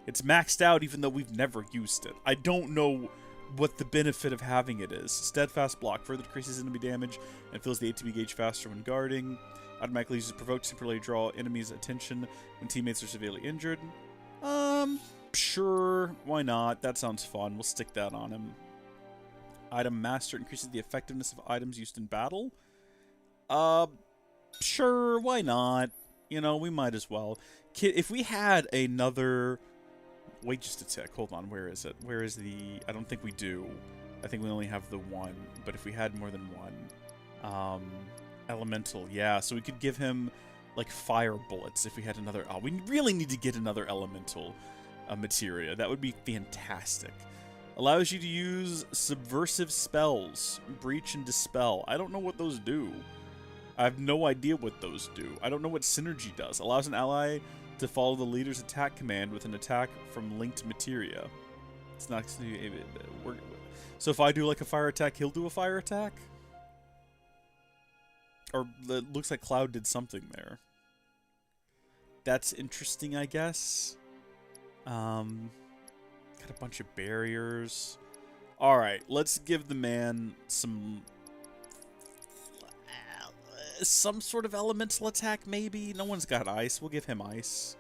It's maxed out even though we've never used it. I don't know what the benefit of having it is. Steadfast block. Further decreases enemy damage and fills the ATB gauge faster when guarding. Automatically uses provoked to superly draw enemies' attention when teammates are severely injured. Sure. Why not? That sounds fun. We'll stick that on him. Item Master increases the effectiveness of items used in battle. Sure, why not? You know, we might as well. If we had another... Wait just a tick. Hold on, where is it? Where is the... I don't think we do. I think we only have the one. But if we had more than one... Elemental, yeah. So we could give him, like, fire bullets if we had another... Oh, we really need to get another elemental materia. That would be fantastic. Allows you to use subversive spells. Breach and Dispel. I don't know what those do. I have no idea what those do. I don't know what Synergy does. Allows an ally to follow the leader's attack command with an attack from linked materia. It's not... So if I do, like, a fire attack, he'll do a fire attack? Or it looks like Cloud did something there. That's interesting, I guess. Got a bunch of barriers. Alright, let's give the man some sort of elemental attack, maybe? No one's got ice. We'll give him ice.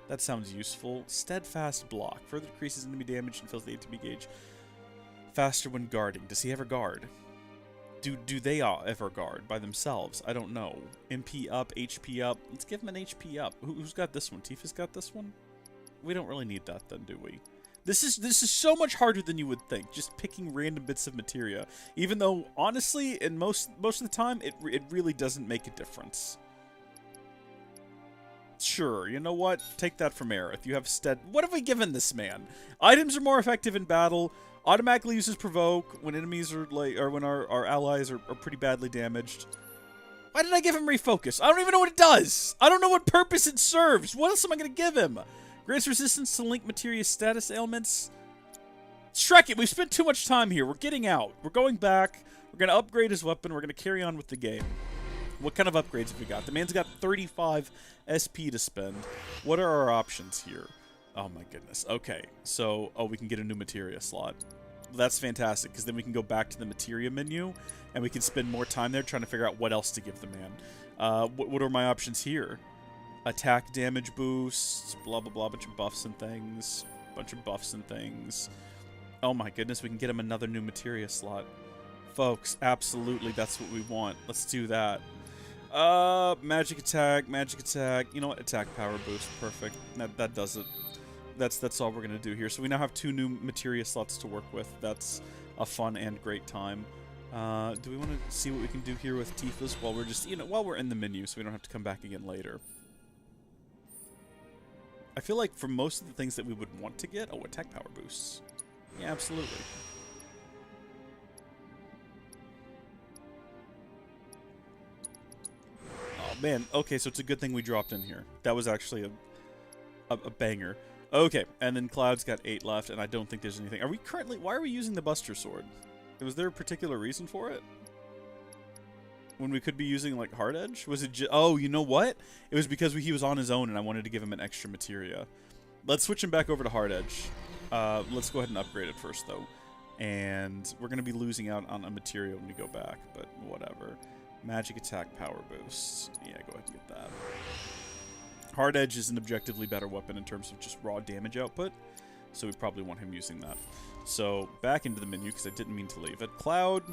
That sounds useful. Steadfast block. Further decreases enemy damage and fills the ATB gauge faster when guarding. Does he ever guard? Do they all ever guard by themselves? I don't know. MP up, HP up. Let's give him an HP up. Who's got this one? Tifa's got this one? We don't really need that then, do we? This is so much harder than you would think, just picking random bits of materia. Even though, honestly, in most of the time, it really doesn't make a difference. Sure, you know what? Take that from Aerith. You have What have we given this man? Items are more effective in battle. Automatically uses provoke when enemies are when our allies are pretty badly damaged. Why did I give him refocus? I don't even know what it does. I don't know what purpose it serves. What else am I going to give him? Grants resistance to link materia status ailments. Shrek it. We've spent too much time here. We're getting out. We're going back. We're going to upgrade his weapon. We're going to carry on with the game. What kind of upgrades have we got? The man's got 35 SP to spend. What are our options here? Oh my goodness. Okay. So, we can get a new materia slot. That's fantastic, because then we can go back to the materia menu, and we can spend more time there trying to figure out what else to give the man. What are my options here? Attack damage boosts, blah blah blah, bunch of buffs and things. Oh my goodness, we can get him another new materia slot. Folks, absolutely, that's what we want. Let's do that. Magic attack. You know what? Attack power boost. Perfect. That does it. That's all we're gonna do here. So we now have 2 new materia slots to work with. That's a fun and great time. Do we want to see what we can do here with Tifa's while we're just, while we're in the menu, so we don't have to come back again later? I feel like for most of the things that we would want to get, attack power boosts. Yeah, absolutely. Oh man. Okay, so it's a good thing we dropped in here. That was actually a banger. Okay, and then Cloud's got 8 left, and I don't think there's anything. Why are we using the Buster Sword? Was there a particular reason for it? When we could be using, like, Hard Edge? Was it oh, you know what? It was because he was on his own, and I wanted to give him an extra materia. Let's switch him back over to Hard Edge. Let's go ahead and upgrade it first, though. And we're going to be losing out on a materia when we go back, but whatever. Magic attack power boost. Yeah, go ahead and get that. Hard Edge is an objectively better weapon in terms of just raw damage output, so we probably want him using that. So, back into the menu, because I didn't mean to leave it. Cloud,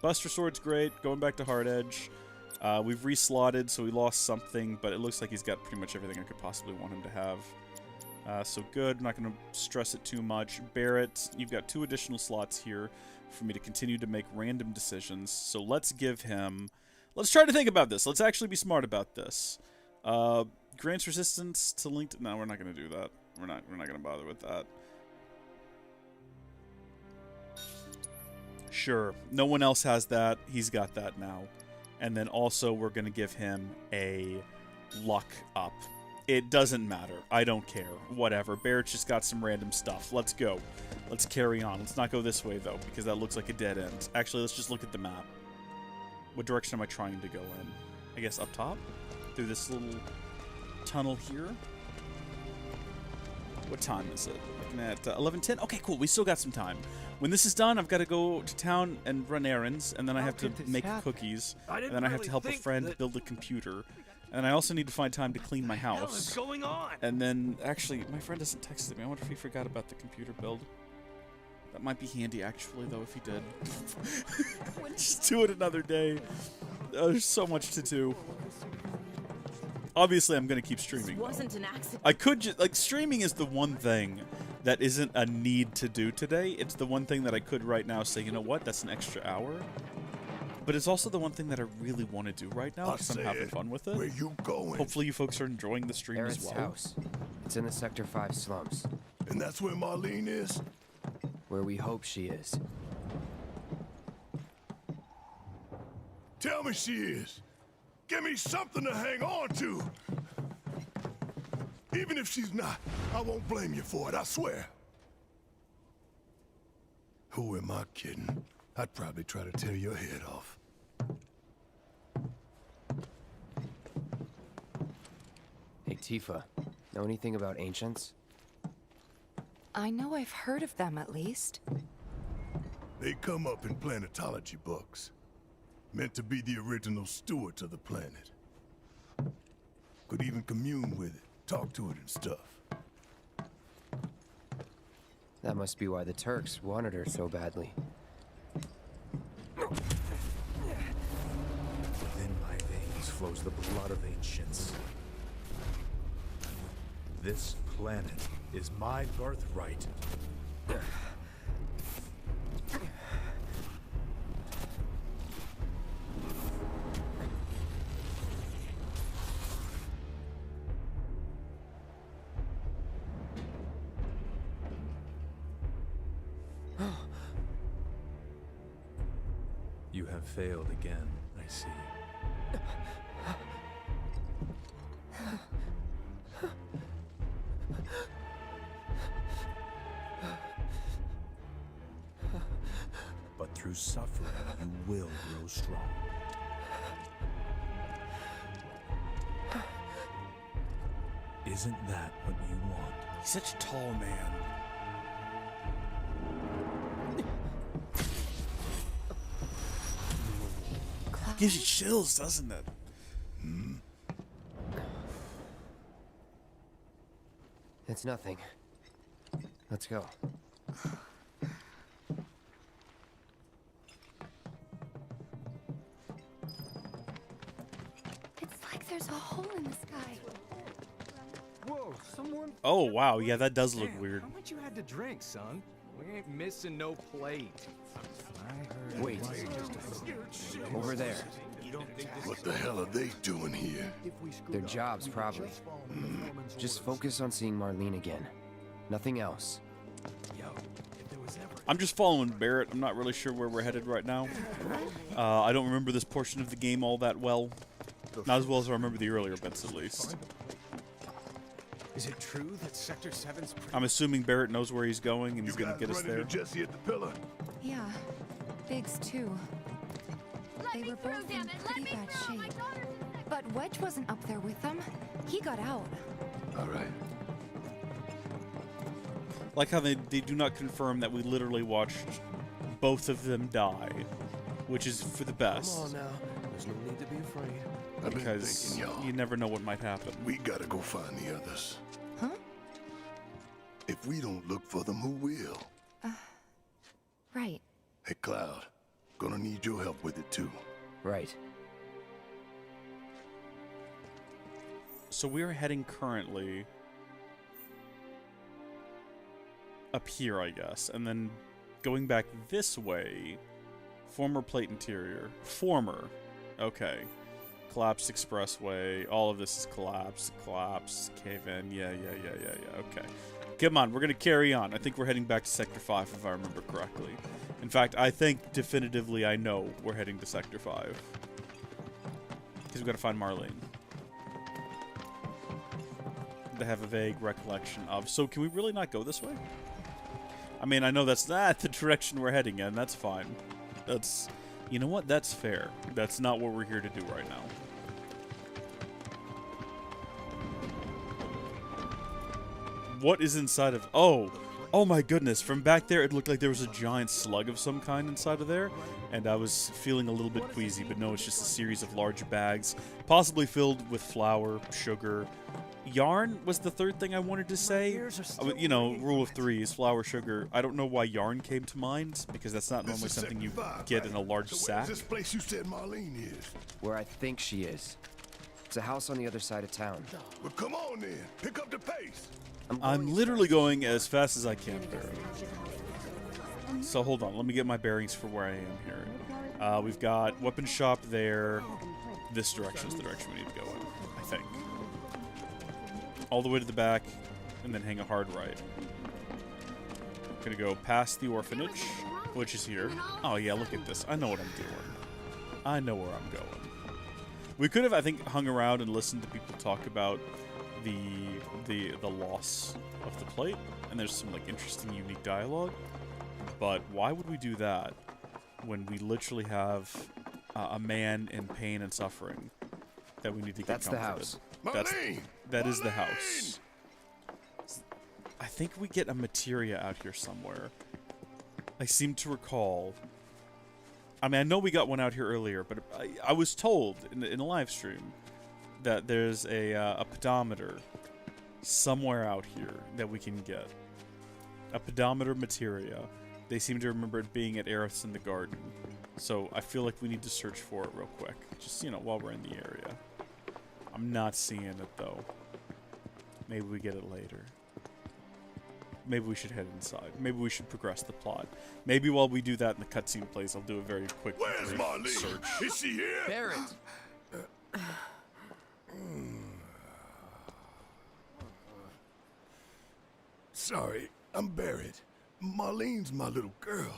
Buster Sword's great, going back to Hard Edge. We've reslotted, so we lost something, but it looks like he's got pretty much everything I could possibly want him to have. So good, I'm not going to stress it too much. Barrett, you've got 2 additional slots here for me to continue to make random decisions, so let's give him... Let's try to think about this. Let's actually be smart about this. Grants resistance to linked... No, we're not going to do that. We're not going to bother with that. Sure. No one else has that. He's got that now. And then also we're going to give him a luck up. It doesn't matter. I don't care. Whatever. Barrett's just got some random stuff. Let's go. Let's carry on. Let's not go this way, though, because that looks like a dead end. Actually, let's just look at the map. What direction am I trying to go in? I guess up top? Through this little tunnel here? What time is it? Looking at 11:10? Okay, cool. We still got some time. When this is done, I've got to go to town and run errands, and then I have to make cookies, and then I have to help a friend build a computer, and I also need to find time to clean my house. What's going on? And then, actually, my friend hasn't texted me. I wonder if he forgot about the computer build. That might be handy, actually, though, if he did. Just do it another day. There's so much to do. Obviously, I'm going to keep streaming. Wasn't an accident. I could just, like, streaming is the one thing that isn't a need to do today. It's the one thing that I could right now say, you know what, that's an extra hour. But it's also the one thing that I really want to do right now because I'm having fun with it. Where you going? Hopefully you folks are enjoying the stream as well. House. It's in the Sector 5 slums. And that's where Marlene is? Where we hope she is. Tell me she is. Give me something to hang on to. Even if she's not, I won't blame you for it, I swear. Who am I kidding? I'd probably try to tear your head off. Hey, Tifa. Know anything about ancients? I know I've heard of them, at least. They come up in planetology books. Meant to be the original stewards of the planet. Could even commune with it, talk to it and stuff. That must be why the Turks wanted her so badly. Within my veins flows the blood of ancients. This planet is my birthright. You have failed again, I see. But through suffering, you will grow strong. Isn't that what you want? He's such a tall man. Gives you chills, doesn't it? It's nothing. Let's go. It's like there's a hole in the sky. Whoa, someone. Oh, wow. Yeah, that does look weird. How much you had to drink, son? We ain't missing no plate. Wait. Over there. What the hell are they doing here? Their jobs, probably. Just focus on seeing Marlene again. Nothing else. I'm just following Barrett. I'm not really sure where we're headed right now. I don't remember this portion of the game all that well. Not as well as I remember the earlier bits, at least. Is it true that Sector 7's I'm assuming Barrett knows where he's going and he's going to get us there. Jesse at the pillar. Yeah. Biggs, too. They were both in pretty bad shape. But Wedge wasn't up there with them. He got out. All right. Like how they do not confirm that we literally watched both of them die, which is for the best. Come on now. There's no need to be afraid. Because you never know what might happen. We gotta go find the others. Huh? If we don't look for them, who will? Right. Hey, Cloud. Gonna need your help with it, too. Right. So we're heading currently up here, I guess, and then going back this way. Former plate interior. Former. Okay. Collapsed expressway. All of this is collapsed. Collapsed. Cave in. Yeah. Okay. Come on, we're going to carry on. I think we're heading back to Sector 5, if I remember correctly. In fact, I think definitively I know we're heading to Sector 5. Because we've got to find Marlene. I have a vague recollection of. So can we really not go this way? I mean, I know that's not the direction we're heading in. That's fine. That's... You know what? That's fair. That's not what we're here to do right now. What is inside of... Oh! Oh my goodness. From back there, it looked like there was a giant slug of some kind inside of there. And I was feeling a little bit queasy, but no, it's just a series of large bags, possibly filled with flour, sugar. Yarn was the third thing I wanted to say. You know, rule of threes, flour, sugar. I don't know why yarn came to mind, because that's not normally something you get in a large sack. This place you said Marlene is? Where I think she is. It's a house on the other side of town. Well, come on then. Pick up the pace. I'm literally going as fast as I can, Barry. So hold on, let me get my bearings for where I am here. We've got weapon shop there. This direction is the direction we need to go in, I think. All the way to the back, and then hang a hard right. Gonna go past the orphanage, which is here. Oh yeah, look at this. I know what I'm doing. I know where I'm going. We could have, I think, hung around and listened to people talk about the loss of the plate, and there's some like interesting, unique dialogue. But why would we do that when we literally have a man in pain and suffering that we need to get comforted? That's the house. That is the house. I think we get a materia out here somewhere. I seem to recall. I mean, I know we got one out here earlier, but I was told in a live stream that there's a pedometer somewhere out here that we can get. A pedometer materia. They seem to remember it being at Aerith's in the garden. So I feel like we need to search for it real quick. Just, you know, while we're in the area. I'm not seeing it, though. Maybe we get it later. Maybe we should head inside. Maybe we should progress the plot. Maybe while we do that in the cutscene plays, I'll do a very quick search. Is she here? Barrett! Sorry, I'm Barrett. Marlene's my little girl.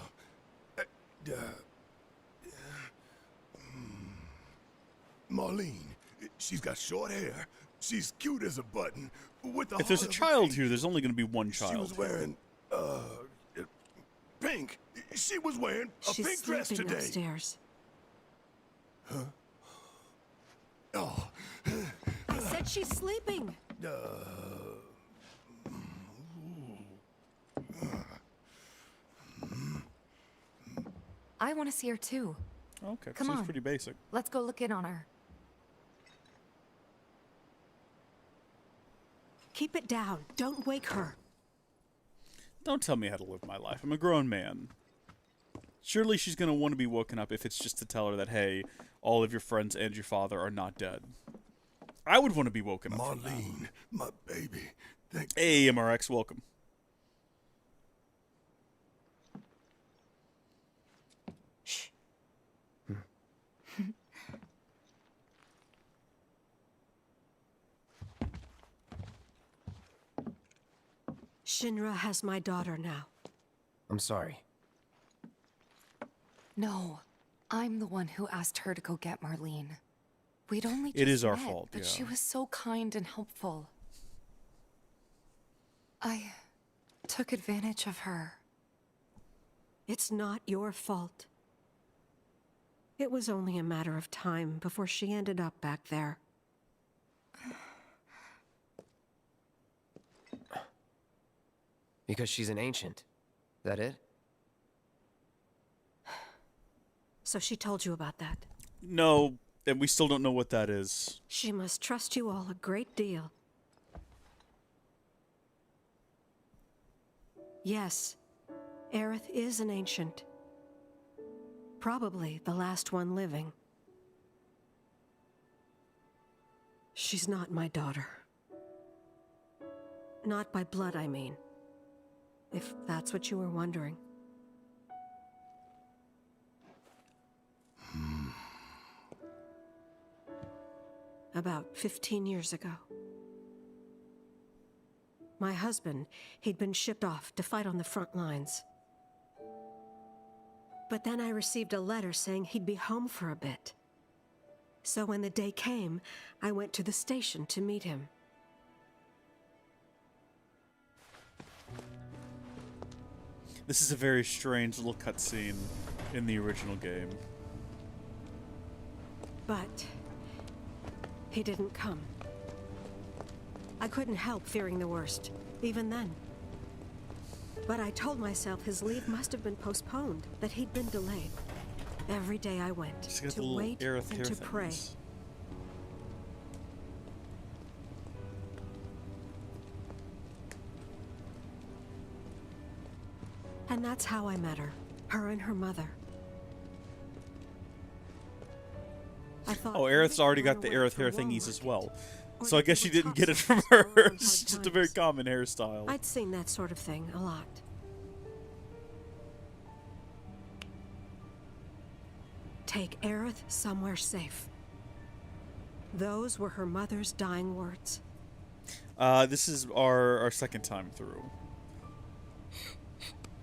Marlene, she's got short hair. She's cute as a button. With a if there's a child here, there's only going to be one child. She was wearing, pink. She was wearing a pink dress today. Upstairs. Huh? Oh. I said she's sleeping. I want to see her too. Okay, Come seems on. pretty basic. Let's go look in on her. Keep it down. Don't wake her. Don't tell me how to live my life. I'm a grown man. Surely she's going to want to be woken up if it's just to tell her that, hey, all of your friends and your father are not dead. I would want to be woken up. Marlene, my baby. Hey, MRX, welcome. Shh. Shinra has my daughter now. I'm sorry. No, I'm the one who asked her to go get Marlene. We'd only just It is our met, fault, but yeah. she was so kind and helpful. I took advantage of her. It's not your fault. It was only a matter of time before she ended up back there. Because she's an ancient. That it? So she told you about that? No, and we still don't know what that is. She must trust you all a great deal. Yes, Aerith is an ancient. Probably the last one living. She's not my daughter. Not by blood, I mean. If that's what you were wondering. About 15 years ago. My husband, he'd been shipped off to fight on the front lines. But then I received a letter saying he'd be home for a bit. So when the day came, I went to the station to meet him. This is a very strange little cutscene in the original game. But he didn't come. I couldn't help fearing the worst, even then. But I told myself his leave must have been postponed, that he'd been delayed. Every day I went to wait and to pray. And that's how I met her. Her and her mother. I thought, oh, Aerith's already got the Aerith hair thingies as well. So I guess she didn't get it from her. It's just a very common hairstyle. I'd seen that sort of thing a lot. Take Aerith somewhere safe. Those were her mother's dying words. This is our second time through.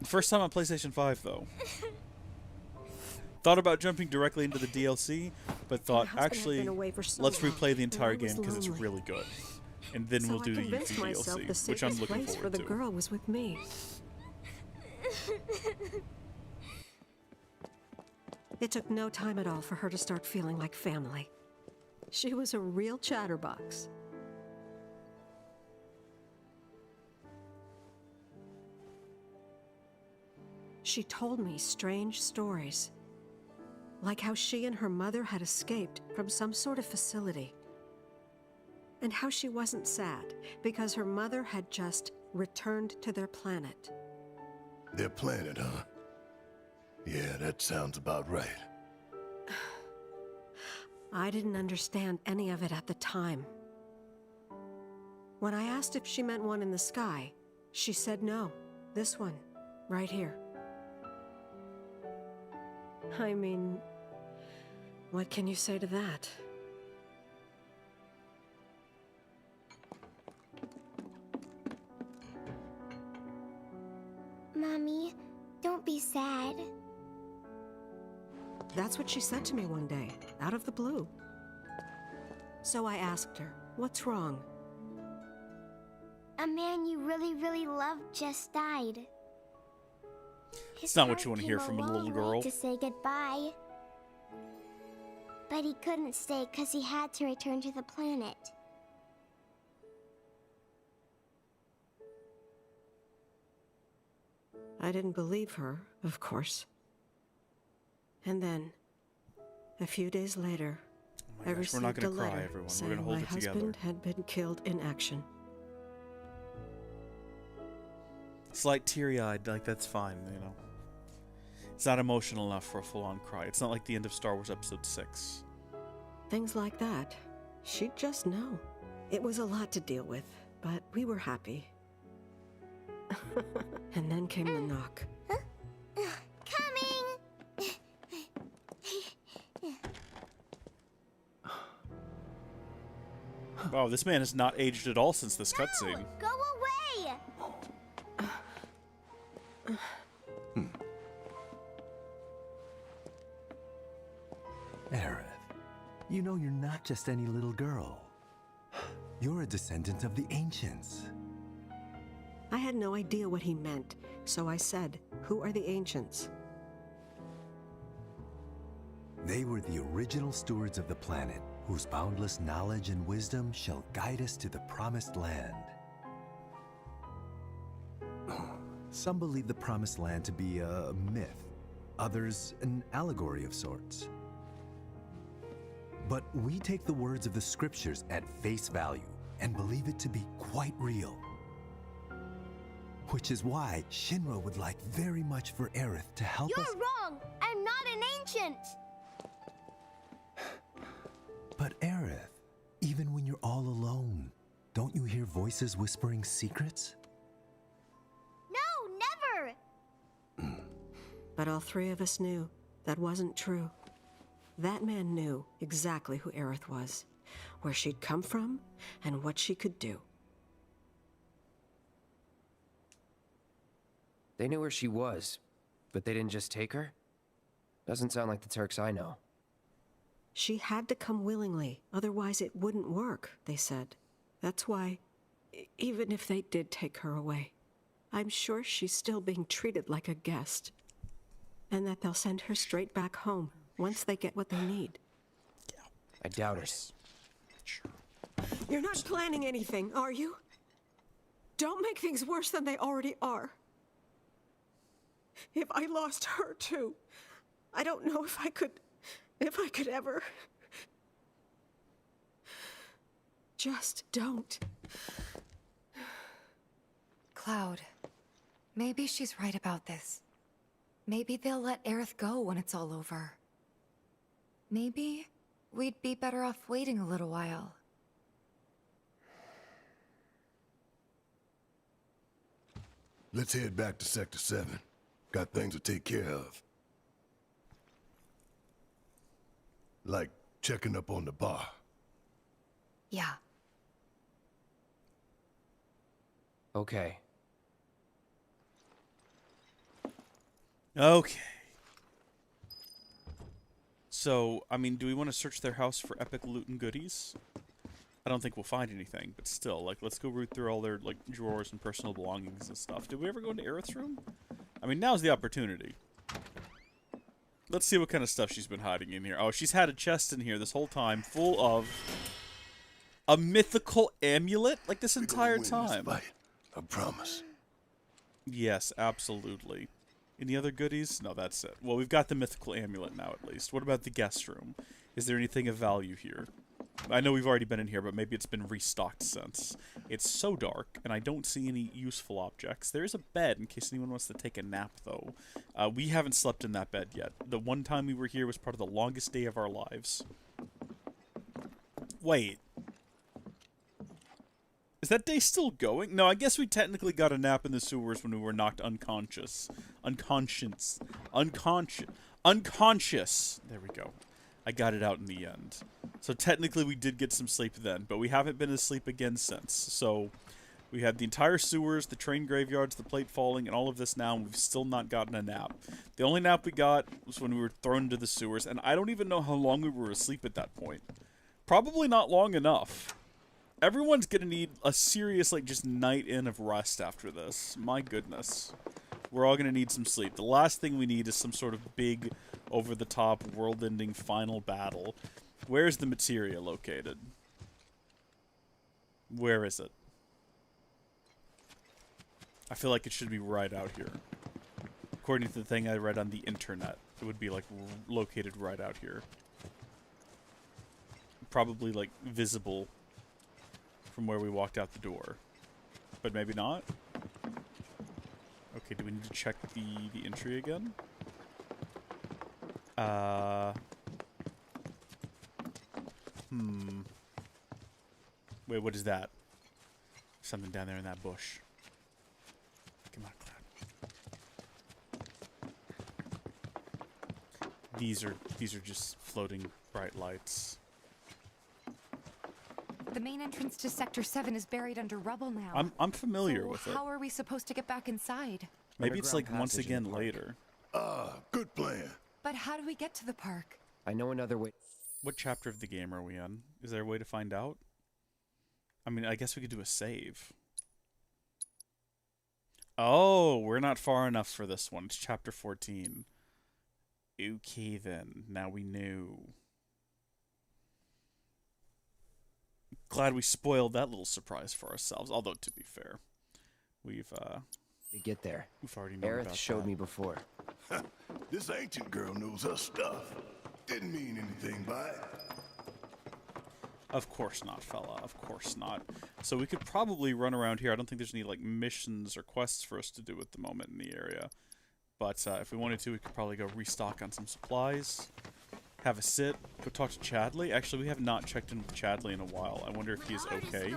First time on PlayStation 5, though. Thought about jumping directly into the DLC, but thought, actually, let's replay the entire game because it's really good. And then we'll do the Yuffie DLC, which I'm looking forward for the to. girl was with me. It took no time at all for her to start feeling like family. She was a real chatterbox. She told me strange stories, like how she and her mother had escaped from some sort of facility, and how she wasn't sad because her mother had just returned to their planet. Their planet, huh? Yeah, that sounds about right. I didn't understand any of it at the time. When I asked if she meant one in the sky, she said no. This one, right here. I mean, what can you say to that? Mommy, don't be sad. That's what she said to me one day, out of the blue. So I asked her, what's wrong? A man you really, really loved just died. It's not what you want to hear from a little girl. To say goodbye. But he couldn't stay because he had to return to the planet. I didn't believe her, of course. And then, a few days later, I received a letter saying my husband had been killed in action. Slight teary-eyed, like that's fine, you know. It's not emotional enough for a full-on cry. It's not like the end of Star Wars Episode 6. Things like that. She'd just know. It was a lot to deal with, but we were happy. And then came the knock. Coming! Wow, this man has not aged at all since this cutscene. Go away! Aerith, you know you're not just any little girl. You're a descendant of the Ancients. I had no idea what he meant, so I said, "Who are the Ancients?" They were the original stewards of the planet, whose boundless knowledge and wisdom shall guide us to the promised land. Some believe the promised land to be a myth, others an allegory of sorts. But we take the words of the scriptures at face value and believe it to be quite real. Which is why Shinra would like very much for Aerith to help us. You're wrong! I'm not an ancient! But Aerith, even when you're all alone, don't you hear voices whispering secrets? No, never! But all three of us knew that wasn't true. That man knew exactly who Aerith was, where she'd come from, and what she could do. They knew where she was, but they didn't just take her? Doesn't sound like the Turks I know. She had to come willingly, otherwise it wouldn't work, they said. That's why, even if they did take her away, I'm sure she's still being treated like a guest. And that they'll send her straight back home once they get what they need. I doubt her. Sure. You're not planning anything, are you? Don't make things worse than they already are. If I lost her too, I don't know if I could ever. Just don't. Cloud, maybe she's right about this. Maybe they'll let Aerith go when it's all over. Maybe we'd be better off waiting a little while. Let's head back to Sector 7. Got things to take care of. Like checking up on the bar. Yeah. Okay. Okay. So, I mean, do we want to search their house for epic loot and goodies? I don't think we'll find anything, but still, like, let's go root through all their, like, drawers and personal belongings and stuff. Did we ever go into Aerith's room? I mean, now's the opportunity. Let's see what kind of stuff she's been hiding in here. Oh, she's had a chest in here this whole time full of a mythical amulet, like, this entire time. This fight, I promise. Yes, absolutely. Any other goodies? No, that's it. Well, we've got the mythical amulet now, at least. What about the guest room? Is there anything of value here? I know we've already been in here, but maybe it's been restocked since. It's so dark, and I don't see any useful objects. There is a bed, in case anyone wants to take a nap, though. We haven't slept in that bed yet. The one time we were here was part of the longest day of our lives. Wait. Is that day still going? No, I guess we technically got a nap in the sewers when we were knocked unconscious. Unconscious. There we go. I got it out in the end. So technically we did get some sleep then, but we haven't been asleep again since. So we had the entire sewers, the train graveyards, the plate falling, and all of this now, and we've still not gotten a nap. The only nap we got was when we were thrown into the sewers, and I don't even know how long we were asleep at that point. Probably not long enough. Everyone's gonna need a serious, like, just night in of rest after this. My goodness. We're all gonna need some sleep. The last thing we need is some sort of big, over-the-top, world-ending final battle. Where's the materia located? Where is it? I feel like it should be right out here. According to the thing I read on the internet, it would be, like, located right out here. Probably, like, visible from where we walked out the door. But maybe not? Okay, do we need to check the entry again? Wait, what is that? Something down there in that bush. Come on, Cloud. These are just floating bright lights. The main entrance to Sector 7 is buried under rubble now. I'm familiar with it. How are we supposed to get back inside? Maybe it's like once again later. Good plan. But how do we get to the park? I know another way. What chapter of the game are we in? Is there a way to find out? I mean, I guess we could do a save. Oh, we're not far enough for this one. It's chapter 14. Okay, then. Now we know. Glad we spoiled that little surprise for ourselves. Although, to be fair, we've get there. We've already known Aerith about showed that. me before. This ancient girl knows her stuff. Didn't mean anything by it. Of course not, fella. Of course not. So we could probably run around here. I don't think there's any, like, missions or quests for us to do at the moment in the area. But if we wanted to, we could probably go restock on some supplies. Have a sit. Go talk to Chadley. Actually, we have not checked in with Chadley in a while. I wonder if he's okay.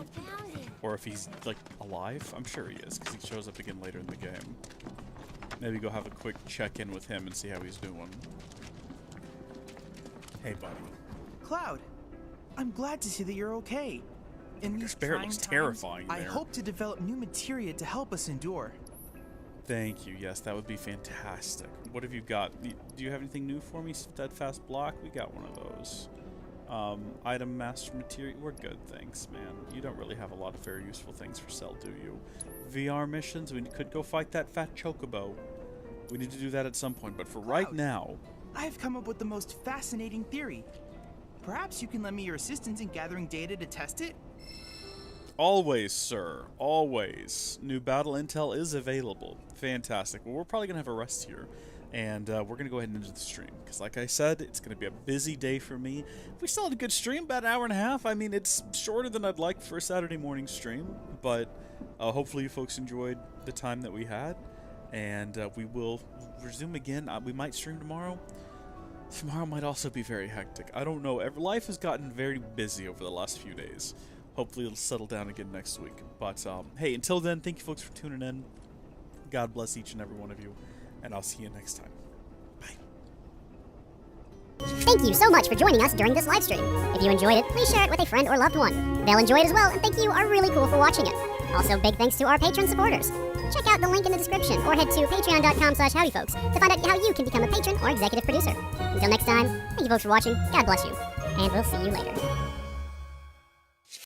Or if he's, like, alive. I'm sure he is, because he shows up again later in the game. Maybe go have a quick check-in with him and see how he's doing. Hey, buddy. Cloud, I'm glad to see that you're okay. In these Spirit looks terrifying I there. hope to develop new materia to help us endure. Thank you. Yes, that would be fantastic. What have you got? Do you have anything new for me? Steadfast block? We got one of those. Item master material? We're good, thanks, man. You don't really have a lot of very useful things for sale, do you? VR missions. We could go fight that fat chocobo. We need to do that at some point, but for right now... I've come up with the most fascinating theory. Perhaps you can lend me your assistance in gathering data to test it? Always, sir. Always. New battle intel is available. Fantastic. Well, we're probably going to have a rest here. And we're going to go ahead and end the stream. Because like I said, it's going to be a busy day for me. We still had a good stream, about an hour and a half. I mean, it's shorter than I'd like for a Saturday morning stream. But hopefully you folks enjoyed the time that we had. And we will resume again. We might stream tomorrow. Tomorrow might also be very hectic. I don't know. Life has gotten very busy over the last few days. Hopefully it'll settle down again next week. But hey, until then, thank you folks for tuning in. God bless each and every one of you. And I'll see you next time. Thank you so much for joining us during this live stream. If you enjoyed it, please share it with a friend or loved one. They'll enjoy it as well, and thank you are really cool for watching it. Also, big thanks to our patron supporters. Check out the link in the description or head to patreon.com/howdyfolks to find out how you can become a patron or executive producer. Until next time, thank you folks for watching, God bless you, and we'll see you later.